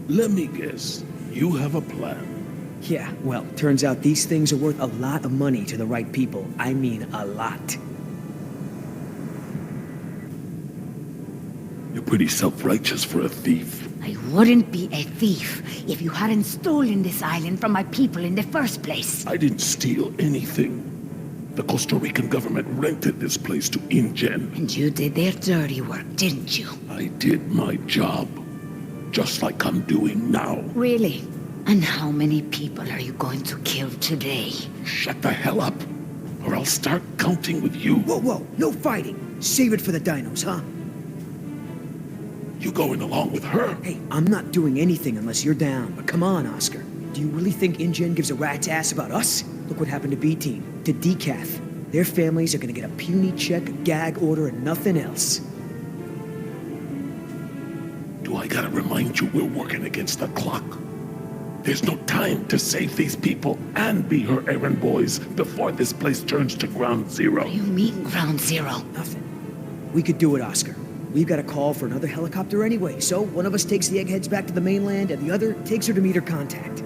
E: Let me guess. You have a plan.
D: yeah, well, turns out these things are worth a lot of money to the right people. I mean, a lot.
E: You're pretty self-righteous for a thief.
C: I wouldn't be a thief if you hadn't stolen this island from my people in the first place.
E: I didn't steal anything. The Costa Rican government rented this place to InGen.
C: And you did their dirty work, didn't you?
E: I did my job. Just like I'm doing now.
C: Really? And how many people are you going to kill today?
E: Shut the hell up, or I'll start counting with you.
D: Whoa, whoa, no fighting. Save it for the dinos, huh?
E: You going along with her?
D: Hey, I'm not doing anything unless you're down. But come on, Oscar. Do you really think InGen gives a rat's ass about us? Look what happened to B-Team, to Decaf. Their families are gonna get a puny check, a gag order, and nothing else.
E: Do I gotta remind you we're working against the clock? There's no time to save these people and be her errand boys before this place turns to ground zero.
C: What do you mean, ground zero?
D: Nothing. We could do it, Oscar. We've got a call for another helicopter anyway, so one of us takes the eggheads back to the mainland, and the other takes her to meet her contact.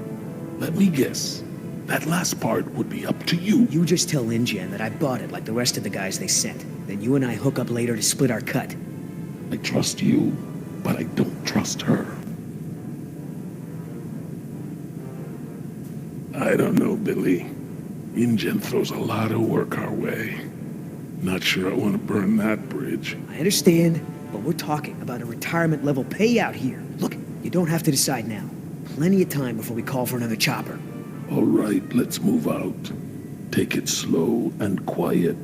E: Let me guess. That last part would be up to you.
D: You just tell InGen that I bought it like the rest of the guys they sent. Then you and I hook up later to split our cut.
E: I trust you, but I don't trust her. I don't know, Billy. InGen throws a lot of work our way. Not sure I want to burn that bridge.
D: I understand, but we're talking about a retirement-level payout here. Look, you don't have to decide now. Plenty of time before we call for another chopper.
E: All right, let's move out. Take it slow and quiet.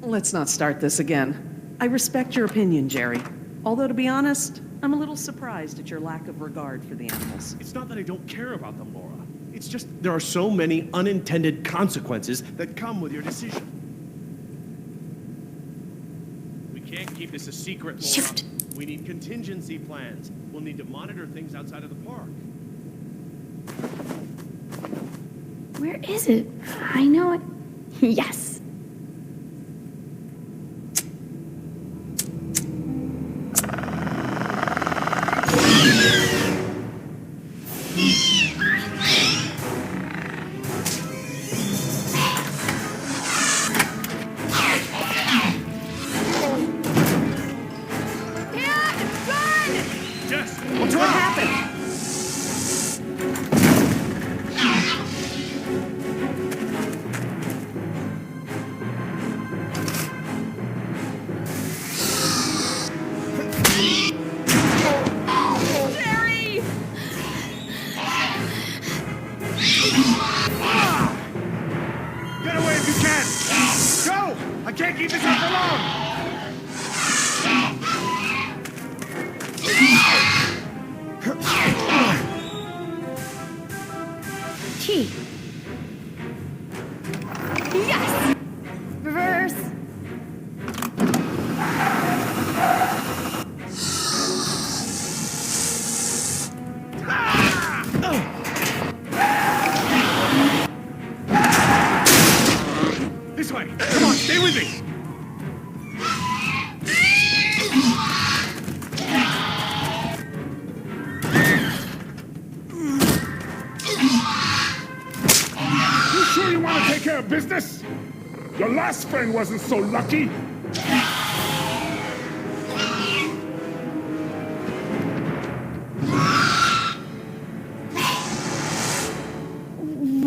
B: Let's not start this again. I respect your opinion, Jerry. Although, to be honest, I'm a little surprised at your lack of regard for the animals.
A: It's not that I don't care about them, Laura. It's just there are so many unintended consequences that come with your decision. We can't keep this a secret, Laura.
C: Shoot.
A: We need contingency plans. We'll need to monitor things outside of the park.
G: Where is it? I know it. Yes.
B: What happened?
A: I can't keep this up for long!
C: Key. Yes! Reverse.
A: This way! Come on, stay with me!
E: You sure you want to take care of business? Your last friend wasn't so lucky.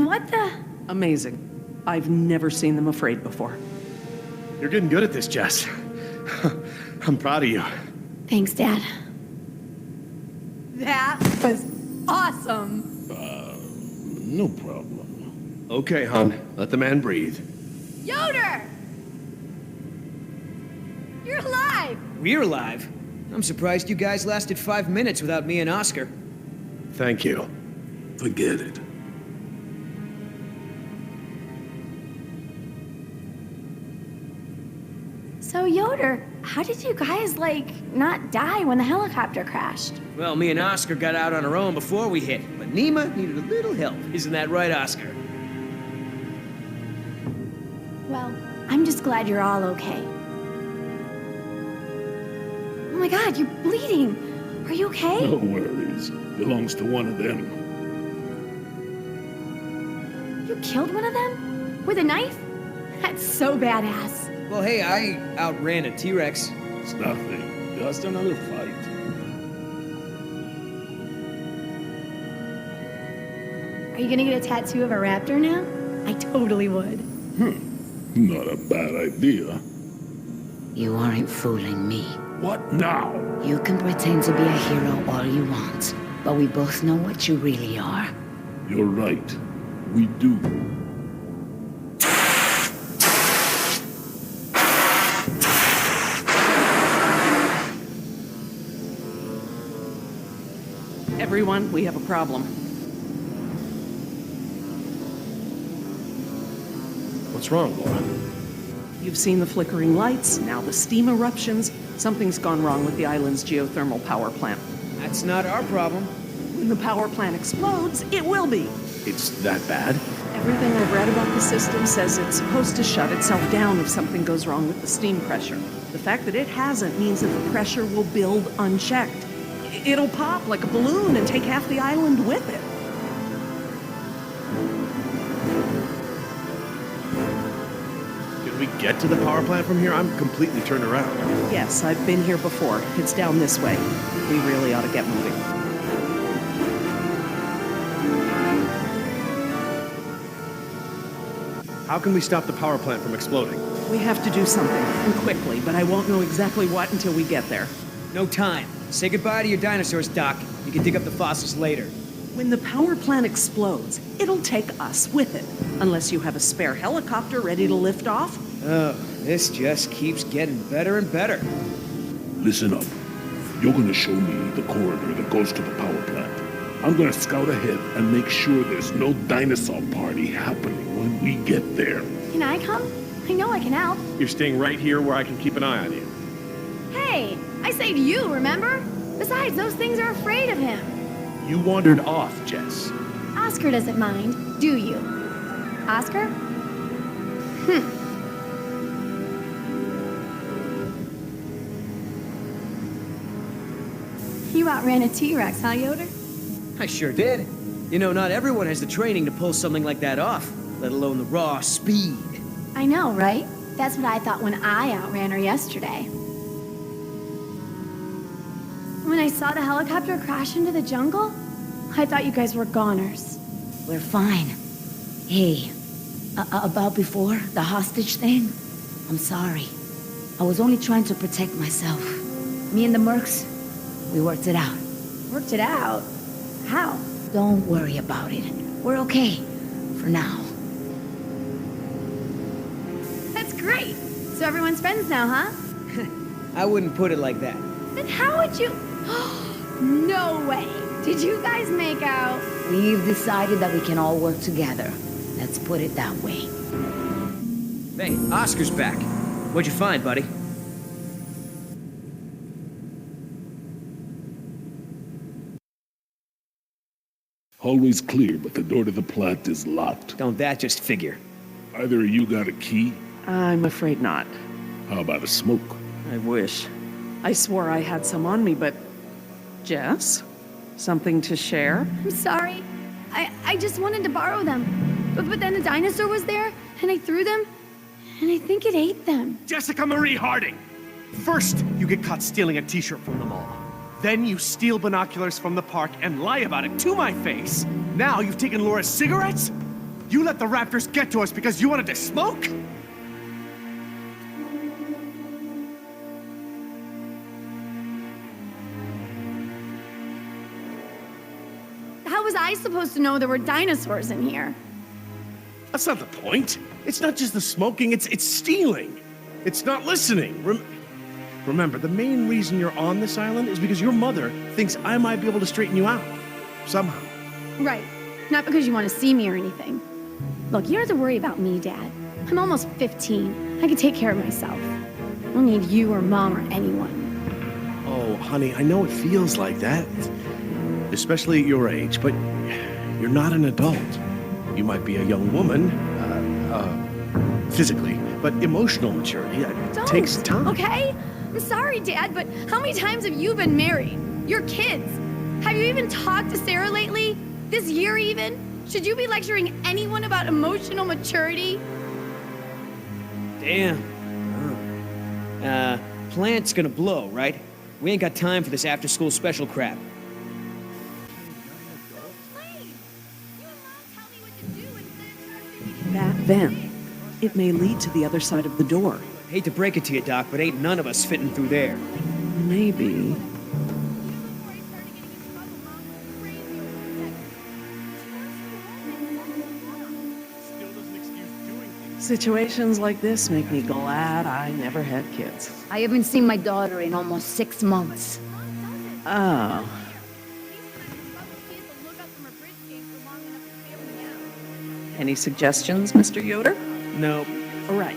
C: What the?
B: Amazing. I've never seen them afraid before.
A: You're getting good at this, Jess. I'm proud of you.
C: Thanks, Dad. That was awesome.
E: No problem.
A: Okay, hon. Let the man breathe.
C: Yoder! You're alive!
D: We're alive. I'm surprised you guys lasted 5 minutes without me and Oscar.
A: Thank you.
E: Forget it.
G: So, Yoder, how did you guys, not die when the helicopter crashed?
D: Well, me and Oscar got out on our own before we hit, but Nima needed a little help. Isn't that right, Oscar?
G: Well, I'm just glad you're all okay. Oh my god, you're bleeding. Are you okay?
E: No worries. Belongs to one of them.
G: You killed one of them? With a knife? That's so badass.
D: Well, hey, I outran a T-Rex.
E: It's nothing. Just another fight.
G: Are you gonna get a tattoo of a raptor now? I totally would.
E: Not a bad idea.
I: You aren't fooling me.
E: What now?
I: You can pretend to be a hero all you want, but we both know what you really are.
E: You're right. We do.
B: Everyone, we have a problem.
A: What's wrong, Laura?
B: You've seen the flickering lights, now the steam eruptions. Something's gone wrong with the island's geothermal power plant.
D: That's not our problem.
B: When the power plant explodes, it will be.
A: It's that bad?
B: Everything I've read about the system says it's supposed to shut itself down if something goes wrong with the steam pressure. The fact that it hasn't means that the pressure will build unchecked. It'll pop like a balloon and take half the island with it.
A: Can we get to the power plant from here? I'm completely turned around.
B: Yes, I've been here before. It's down this way. We really ought to get moving.
A: How can we stop the power plant from exploding?
B: We have to do something, and quickly, but I won't know exactly what until we get there.
D: No time. Say goodbye to your dinosaurs, Doc. You can dig up the fossils later.
B: When the power plant explodes, it'll take us with it. Unless you have a spare helicopter ready to lift off.
D: Oh, this just keeps getting better and better.
E: Listen up. You're gonna show me the corridor that goes to the power plant. I'm gonna scout ahead and make sure there's no dinosaur party happening when we get there.
G: Can I come? I know I can help.
A: You're staying right here where I can keep an eye on you.
G: Hey, I saved you, remember? Besides, those things are afraid of him.
A: You wandered off, Jess.
G: Oscar doesn't mind, do you? Oscar? You outran a T-Rex, huh, Yoder?
D: I sure did. You know, not everyone has the training to pull something like that off, let alone the raw speed.
G: I know, right? That's what I thought when I outran her yesterday. When I saw the helicopter crash into the jungle, I thought you guys were goners.
I: We're fine. Hey, about before, the hostage thing? I'm sorry. I was only trying to protect myself. Me and the mercs, we worked it out.
G: Worked it out? How?
I: Don't worry about it. We're okay. For now.
G: That's great. So everyone's friends now, huh?
D: I wouldn't put it like that.
G: Then how would you... No way! Did you guys make out?
I: We've decided that we can all work together. Let's put it that way.
D: Hey, Oscar's back. What'd you find, buddy?
E: Always clear, but the door to the plant is locked.
D: Don't that just figure?
E: Either of you got a key?
B: I'm afraid not.
E: How about a smoke?
B: I wish. I swore I had some on me, but... Jess? Something to share?
G: I'm sorry. I just wanted to borrow them. But then a dinosaur was there, and I threw them, and I think it ate them.
A: Jessica Marie Harding! First, you get caught stealing a t-shirt from the mall. Then you steal binoculars from the park and lie about it to my face. Now you've taken Laura's cigarettes? You let the raptors get to us because you wanted to smoke?
G: How was I supposed to know there were dinosaurs in here?
A: That's not the point. It's not just the smoking, it's stealing. It's not listening. Remember, the main reason you're on this island is because your mother thinks I might be able to straighten you out. Somehow.
G: Right. Not because you want to see me or anything. Look, you don't have to worry about me, Dad. I'm almost 15. I can take care of myself. I don't need you or Mom or anyone.
A: Oh, honey, I know it feels like that. Especially at your age, but you're not an adult. You might be a young woman, physically, but emotional maturity, takes time.
G: Okay? I'm sorry, Dad, but how many times have you been married? Your kids? Have you even talked to Sarah lately? This year even? Should you be lecturing anyone about emotional maturity?
D: Damn. Plant's gonna blow, right? We ain't got time for this after-school special crap.
B: That vent. It may lead to the other side of the door.
D: Hate to break it to you, Doc, but ain't none of us fitting through there.
B: Maybe. Situations like this make me glad I never had kids.
I: I haven't seen my daughter in almost 6 months.
B: Oh. Any suggestions, Mr. Yoder?
D: Nope.
B: All right.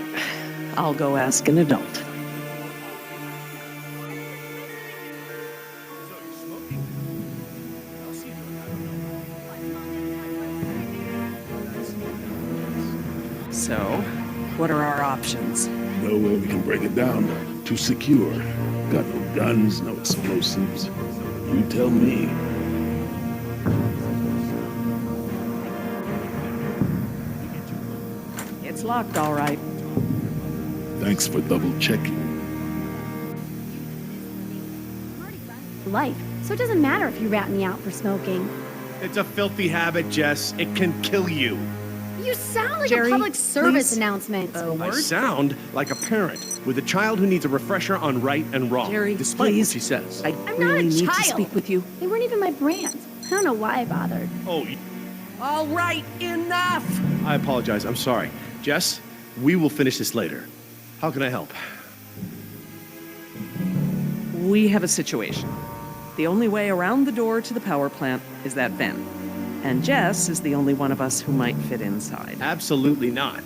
B: I'll go ask an adult. So, what are our options?
E: No way we can break it down. Too secure. Got no guns, no explosives. You tell me.
B: It's locked, all right.
E: Thanks for double checking.
G: Life, so it doesn't matter if you rat me out for smoking.
A: It's a filthy habit, Jess. It can kill you.
G: You sound like
B: Jerry,
G: a public service
B: please.
G: announcement.
A: I sound like a parent with a child who needs a refresher on right and wrong.
B: Jerry,
A: despite
B: please.
A: what she says.
B: I
G: I'm
B: really
G: not a
B: need
G: child.
B: to speak with you.
G: They weren't even my brand. I don't know why I bothered.
A: Oh,
B: All right, enough!
A: I apologize. I'm sorry. Jess, we will finish this later. How can I help?
B: We have a situation. The only way around the door to the power plant is that vent. And Jess is the only one of us who might fit inside.
A: Absolutely not.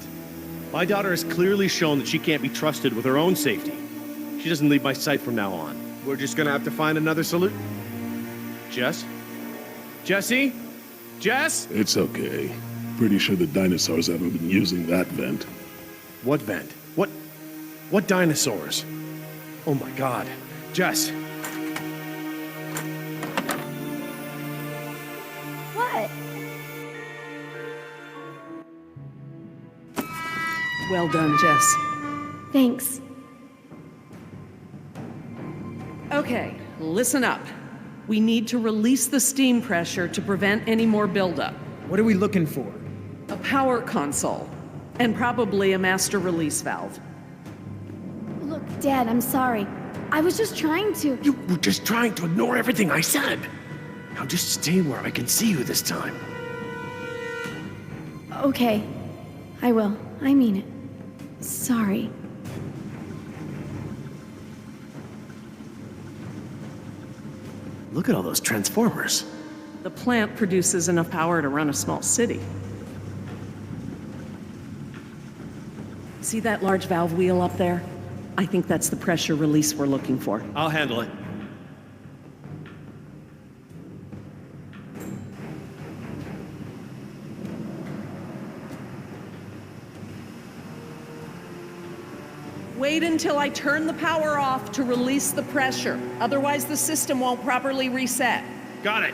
A: My daughter has clearly shown that she can't be trusted with her own safety. She doesn't leave my sight from now on. We're just gonna have to find another solution. Jess? Jessie? Jess?
E: It's okay. Pretty sure the dinosaurs haven't been using that vent.
A: What vent? What dinosaurs? Oh my god. Jess,
G: What?
B: Well done, Jess.
G: Thanks.
B: Okay, listen up. We need to release the steam pressure to prevent any more buildup.
D: What are we looking for?
B: A power console. And probably a master release valve.
G: Look, Dad, I'm sorry. I was just trying to...
A: you were just trying to ignore everything I said. Now just stay where I can see you this time.
G: Okay. I will. I mean it. Sorry.
F: Look at all those transformers.
B: The plant produces enough power to run a small city. See that large valve wheel up there? I think that's the pressure release we're looking for.
A: I'll handle it.
B: Wait until I turn the power off to release the pressure. Otherwise, the system won't properly reset.
A: Got it.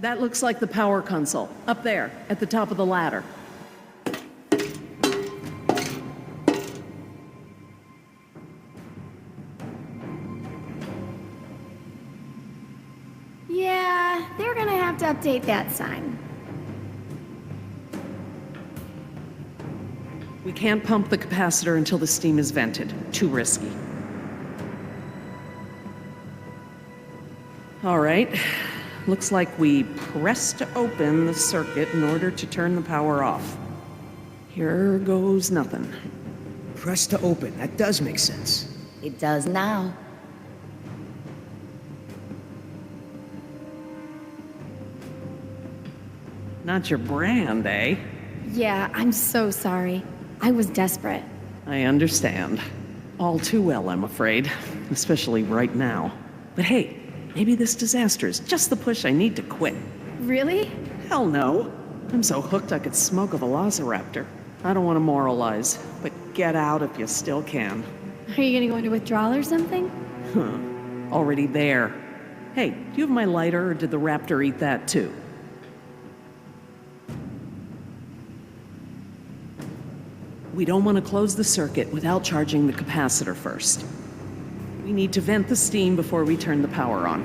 B: That looks like the power console, up there, at the top of the ladder.
G: Yeah, they're gonna have to update that sign.
B: We can't pump the capacitor until the steam is vented. Too risky. All right. Looks like we pressed open the circuit in order to turn the power off. Here goes nothing.
D: Press to open. That does make sense.
I: It does now.
B: Not your brand, eh?
G: Yeah, I'm so sorry. I was desperate.
B: I understand. All too well, I'm afraid. Especially right now. But hey, maybe this disaster is just the push I need to quit.
G: Really?
B: Hell no. I'm so hooked I could smoke a velociraptor. I don't want to moralize, but get out if you still can.
G: Are you gonna go into withdrawal or something?
B: Already there. Hey, do you have my lighter, or did the raptor eat that too? We don't want to close the circuit without charging the capacitor first. We need to vent the steam before we turn the power on.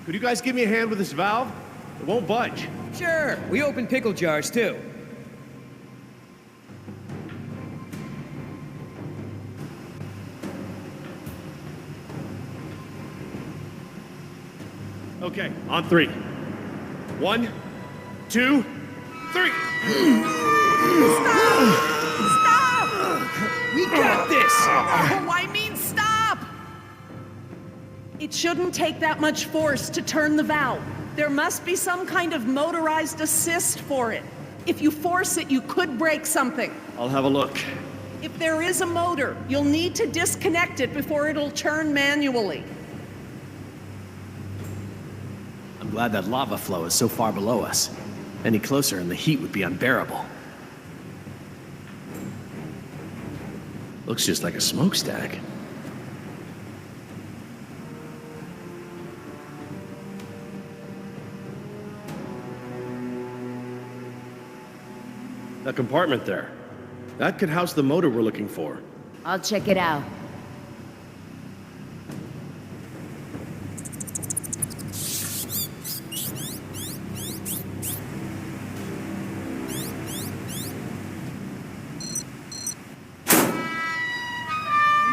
A: Could you guys give me a hand with this valve? It won't budge.
D: Sure, we open pickle jars too.
A: Okay, on 3. 1, 2, 3.
B: Stop!
D: We got this!
B: Oh, I mean stop! It shouldn't take that much force to turn the valve. There must be some kind of motorized assist for it. If you force it, you could break something.
A: I'll have a look.
B: If there is a motor, you'll need to disconnect it before it'll turn manually.
F: I'm glad that lava flow is so far below us. Any closer and the heat would be unbearable. Looks just like a smokestack.
A: That compartment there. That could house the motor we're looking for.
I: I'll check it out.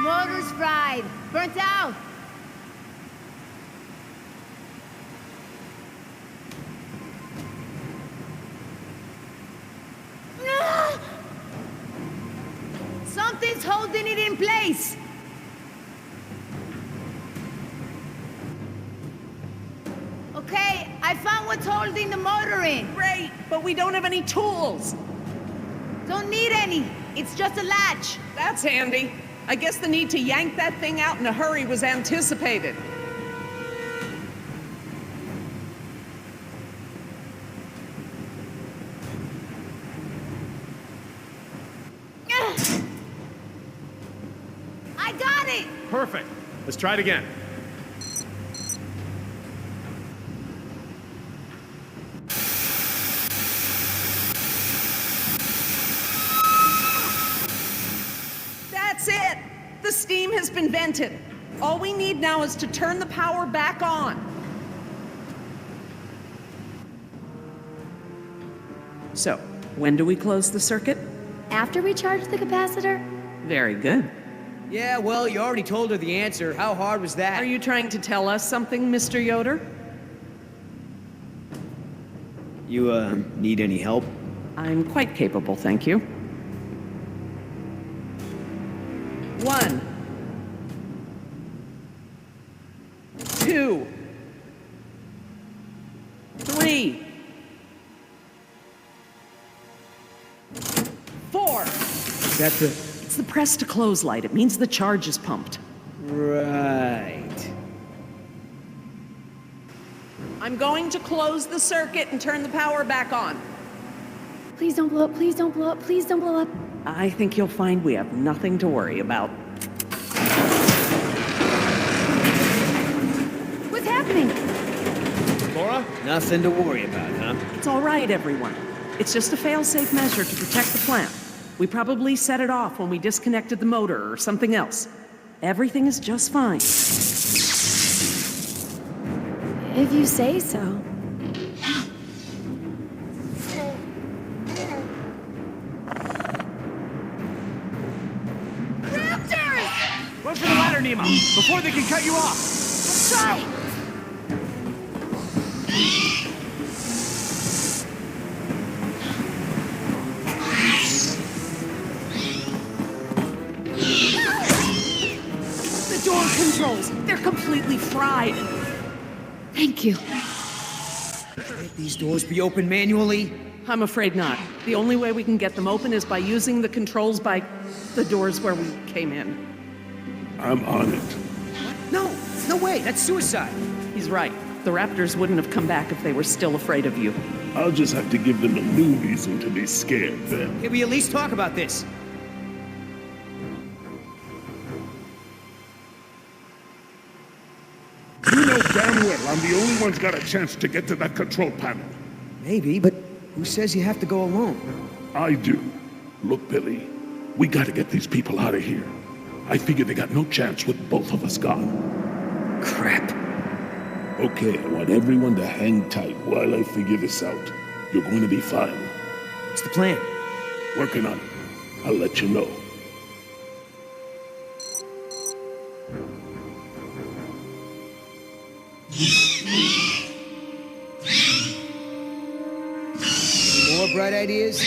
C: Motor's fried. Burnt out. No! Something's holding it in place. Okay, I found what's holding the motor in.
B: Great, but we don't have any tools.
C: Don't need any. It's just a latch.
B: That's handy. I guess the need to yank that thing out in a hurry was anticipated.
C: I got it.
A: Perfect. Let's try it again.
B: That's it! The steam has been vented. All we need now is to turn the power back on. So, when do we close the circuit?
G: After we charge the capacitor?
B: Very good.
D: Yeah, well, you already told her the answer. How hard was that?
B: Are you trying to tell us something, Mr. Yoder?
D: You, need any help?
B: I'm quite capable, thank you. 1, 2, 3, 4.
D: Is that the...
B: It's the press to close light. It means the charge is pumped.
D: Right.
B: I'm going to close the circuit and turn the power back on.
G: Please don't blow up, please don't blow up, please don't blow up.
B: I think you'll find we have nothing to worry about.
G: What's happening?
F: Laura?
D: Nothing to worry about, huh?
B: It's all right, everyone. It's just a fail-safe measure to protect the plant. We probably set it off when we disconnected the motor or something else. Everything is just fine.
G: If you say so. Raptors!
F: Run for the ladder, Nemo, before they can cut you off.
G: Let's try!
B: The door controls, they're completely fried.
G: Thank you.
D: Can't these doors be open manually?
B: I'm afraid not. The only way we can get them open is by using the controls by the doors where we came in.
E: I'm on it.
D: No, no way, that's suicide.
B: He's right. The Raptors wouldn't have come back if they were still afraid of you.
E: I'll just have to give them a new reason to be scared then.
D: Can we at least talk about this?
E: You know damn well I'm the only one's got a chance to get to that control panel.
D: Maybe, but who says you have to go alone?
E: I do. Look, Billy, we gotta get these people out of here. I figure they got no chance with both of us gone.
D: Crap.
E: Okay, I want everyone to hang tight while I figure this out. You're going to be fine.
D: What's the plan?
E: Working on it. I'll let you know.
D: Any more bright ideas?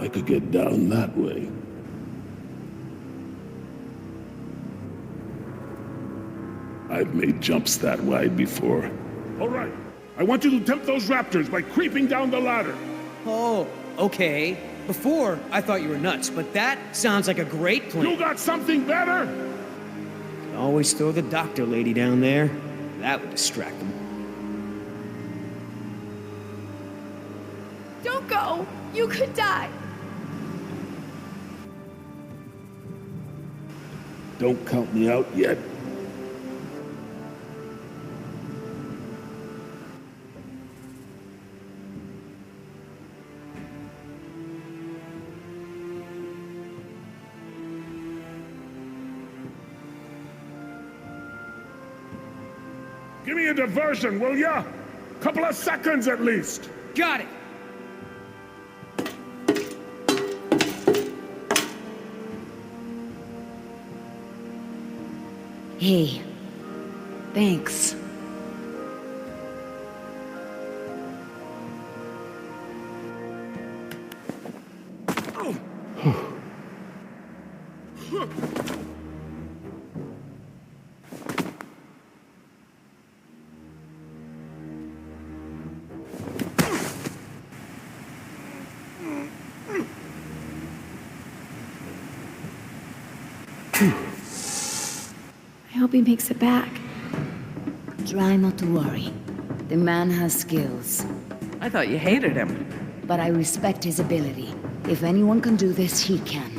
E: I could get down that way. I've made jumps that wide before. All right. I want you to tempt those raptors by creeping down the ladder.
D: Oh, okay. Before, I thought you were nuts, but that sounds like a great plan.
E: You got something better?
D: Always throw the doctor lady down there. That would distract them.
G: Don't go! You could die!
E: Don't count me out yet. Give me a diversion, will ya? Couple of seconds at least.
D: Got it!
I: Hey, thanks.
G: I hope he makes it back.
I: Try not to worry. The man has skills.
B: I thought you hated him.
I: But I respect his ability. If anyone can do this, he can.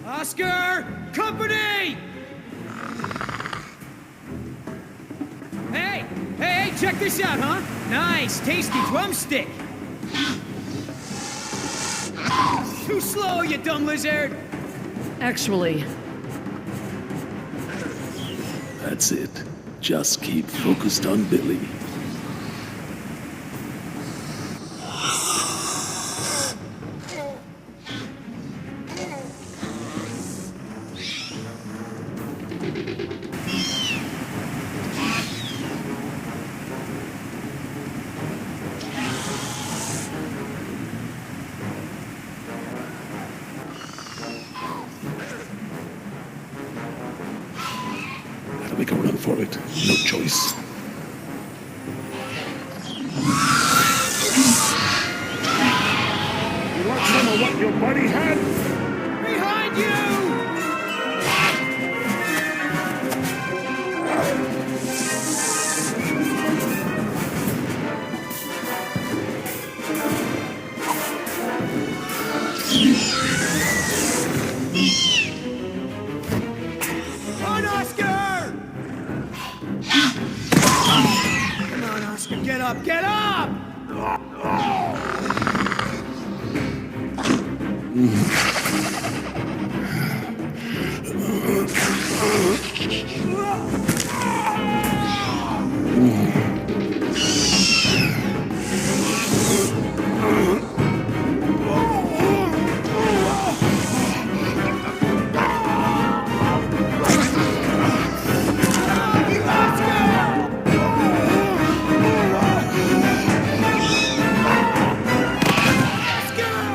D: Oscar! Company! Hey, check this out, huh? Nice, tasty drumstick. Too slow, you dumb lizard.
B: Actually,
E: That's it. Just keep focused on Billy. Gotta make a run for it. No choice. You want some of what your buddy had?
D: Behind you! On, Oscar! Come on, Oscar, get up, get up!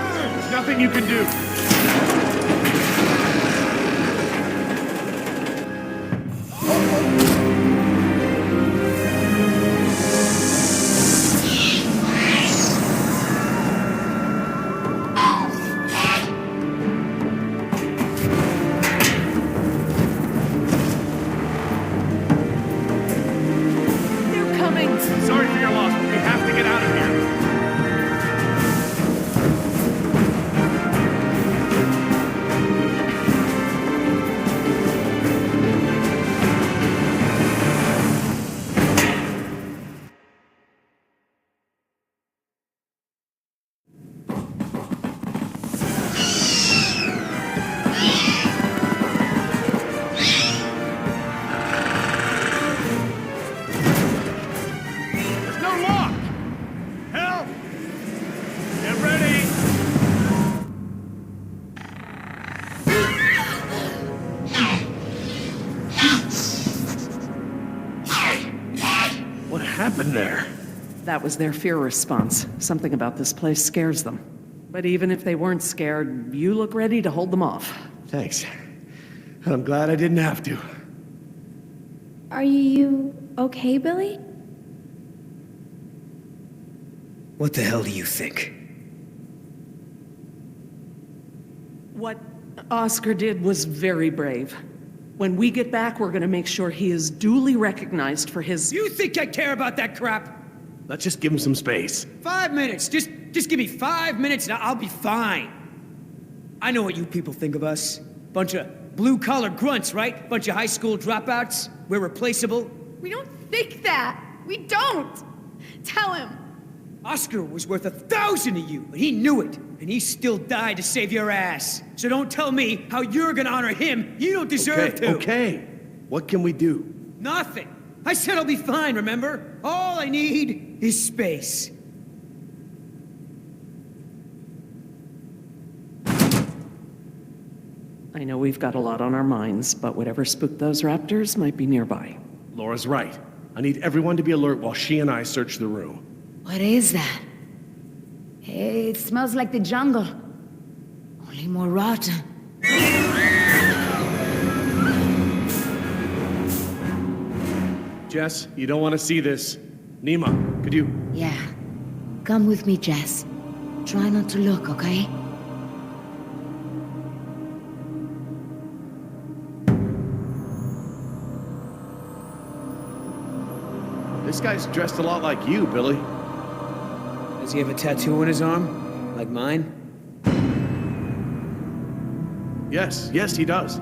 A: There's nothing you can do.
B: they're coming.
A: Sorry for your loss, but we have to get out of here. There's no lock! Help! Get ready! What happened there?
B: That was their fear response. Something about this place scares them. But even if they weren't scared, you look ready to hold them off.
A: Thanks. I'm glad I didn't have to.
G: Are you okay, Billy?
D: What the hell do you think?
B: What Oscar did was very brave. When we get back, we're gonna make sure he is duly recognized for his...
D: You think I care about that crap?
A: Let's just give him some space.
D: 5 minutes. Just give me 5 minutes and I'll be fine. I know what you people think of us. Bunch of blue-collar grunts, right? Bunch of high school dropouts. We're replaceable.
G: We don't think that. We don't. Tell him.
D: Oscar was worth 1,000 of you, but he knew it. And he still died to save your ass. So don't tell me how you're gonna honor him. You don't deserve to.
A: Okay. What can we do?
D: Nothing. I said I'll be fine, remember? All I need is space.
B: I know we've got a lot on our minds, but whatever spooked those raptors might be nearby.
A: Laura's right. I need everyone to be alert while she and I search the room.
I: What is that? It smells like the jungle. Only more rotten.
A: Jess, you don't want to see this. Nima, could you...
I: Yeah, Come with me, Jess. Try not to look, okay?
A: This guy's dressed a lot like you, Billy.
D: Does he have a tattoo on his arm? Like mine?
A: Yes, he does.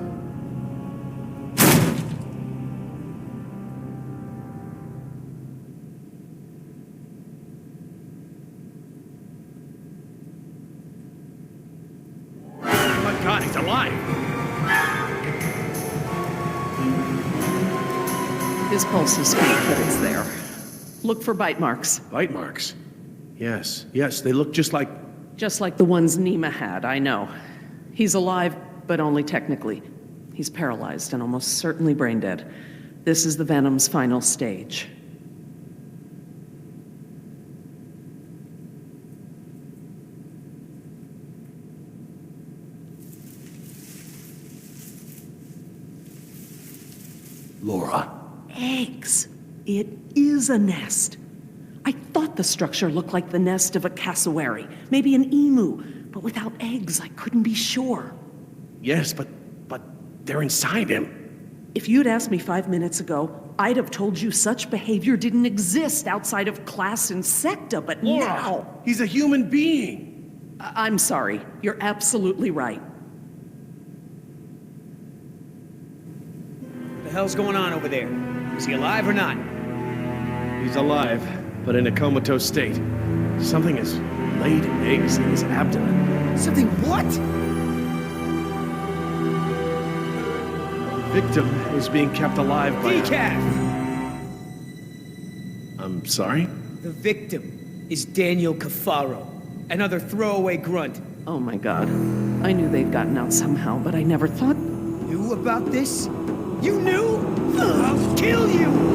A: Oh my God, he's alive!
B: His pulse is faint, but it's there. Look for bite marks.
A: Bite marks? Yes, they look just like...
B: Just like the ones Nima had, I know. He's alive, but only technically. He's paralyzed and almost certainly brain dead. This is the Venom's final stage.
A: Laura.
B: Eggs. It is a nest. I thought the structure looked like the nest of a cassowary, maybe an emu, but without eggs, I couldn't be sure.
A: Yes, but they're inside him.
B: If you'd asked me 5 minutes ago, I'd have told you such behavior didn't exist outside of class Insecta, but
A: Laura,
B: now...
A: he's a human being.
B: I'm sorry. You're absolutely right.
D: What the hell's going on over there? Is he alive or not?
A: He's alive, but in a comatose state. Something has laid eggs in his abdomen.
D: Something what?
A: Victim is being kept alive by...
D: Decaf!
A: I'm sorry?
D: The victim is Daniel Cafaro, another throwaway grunt.
B: Oh my God. I knew they'd gotten out somehow, but I never thought...
D: Knew about this? You knew? I'll kill you!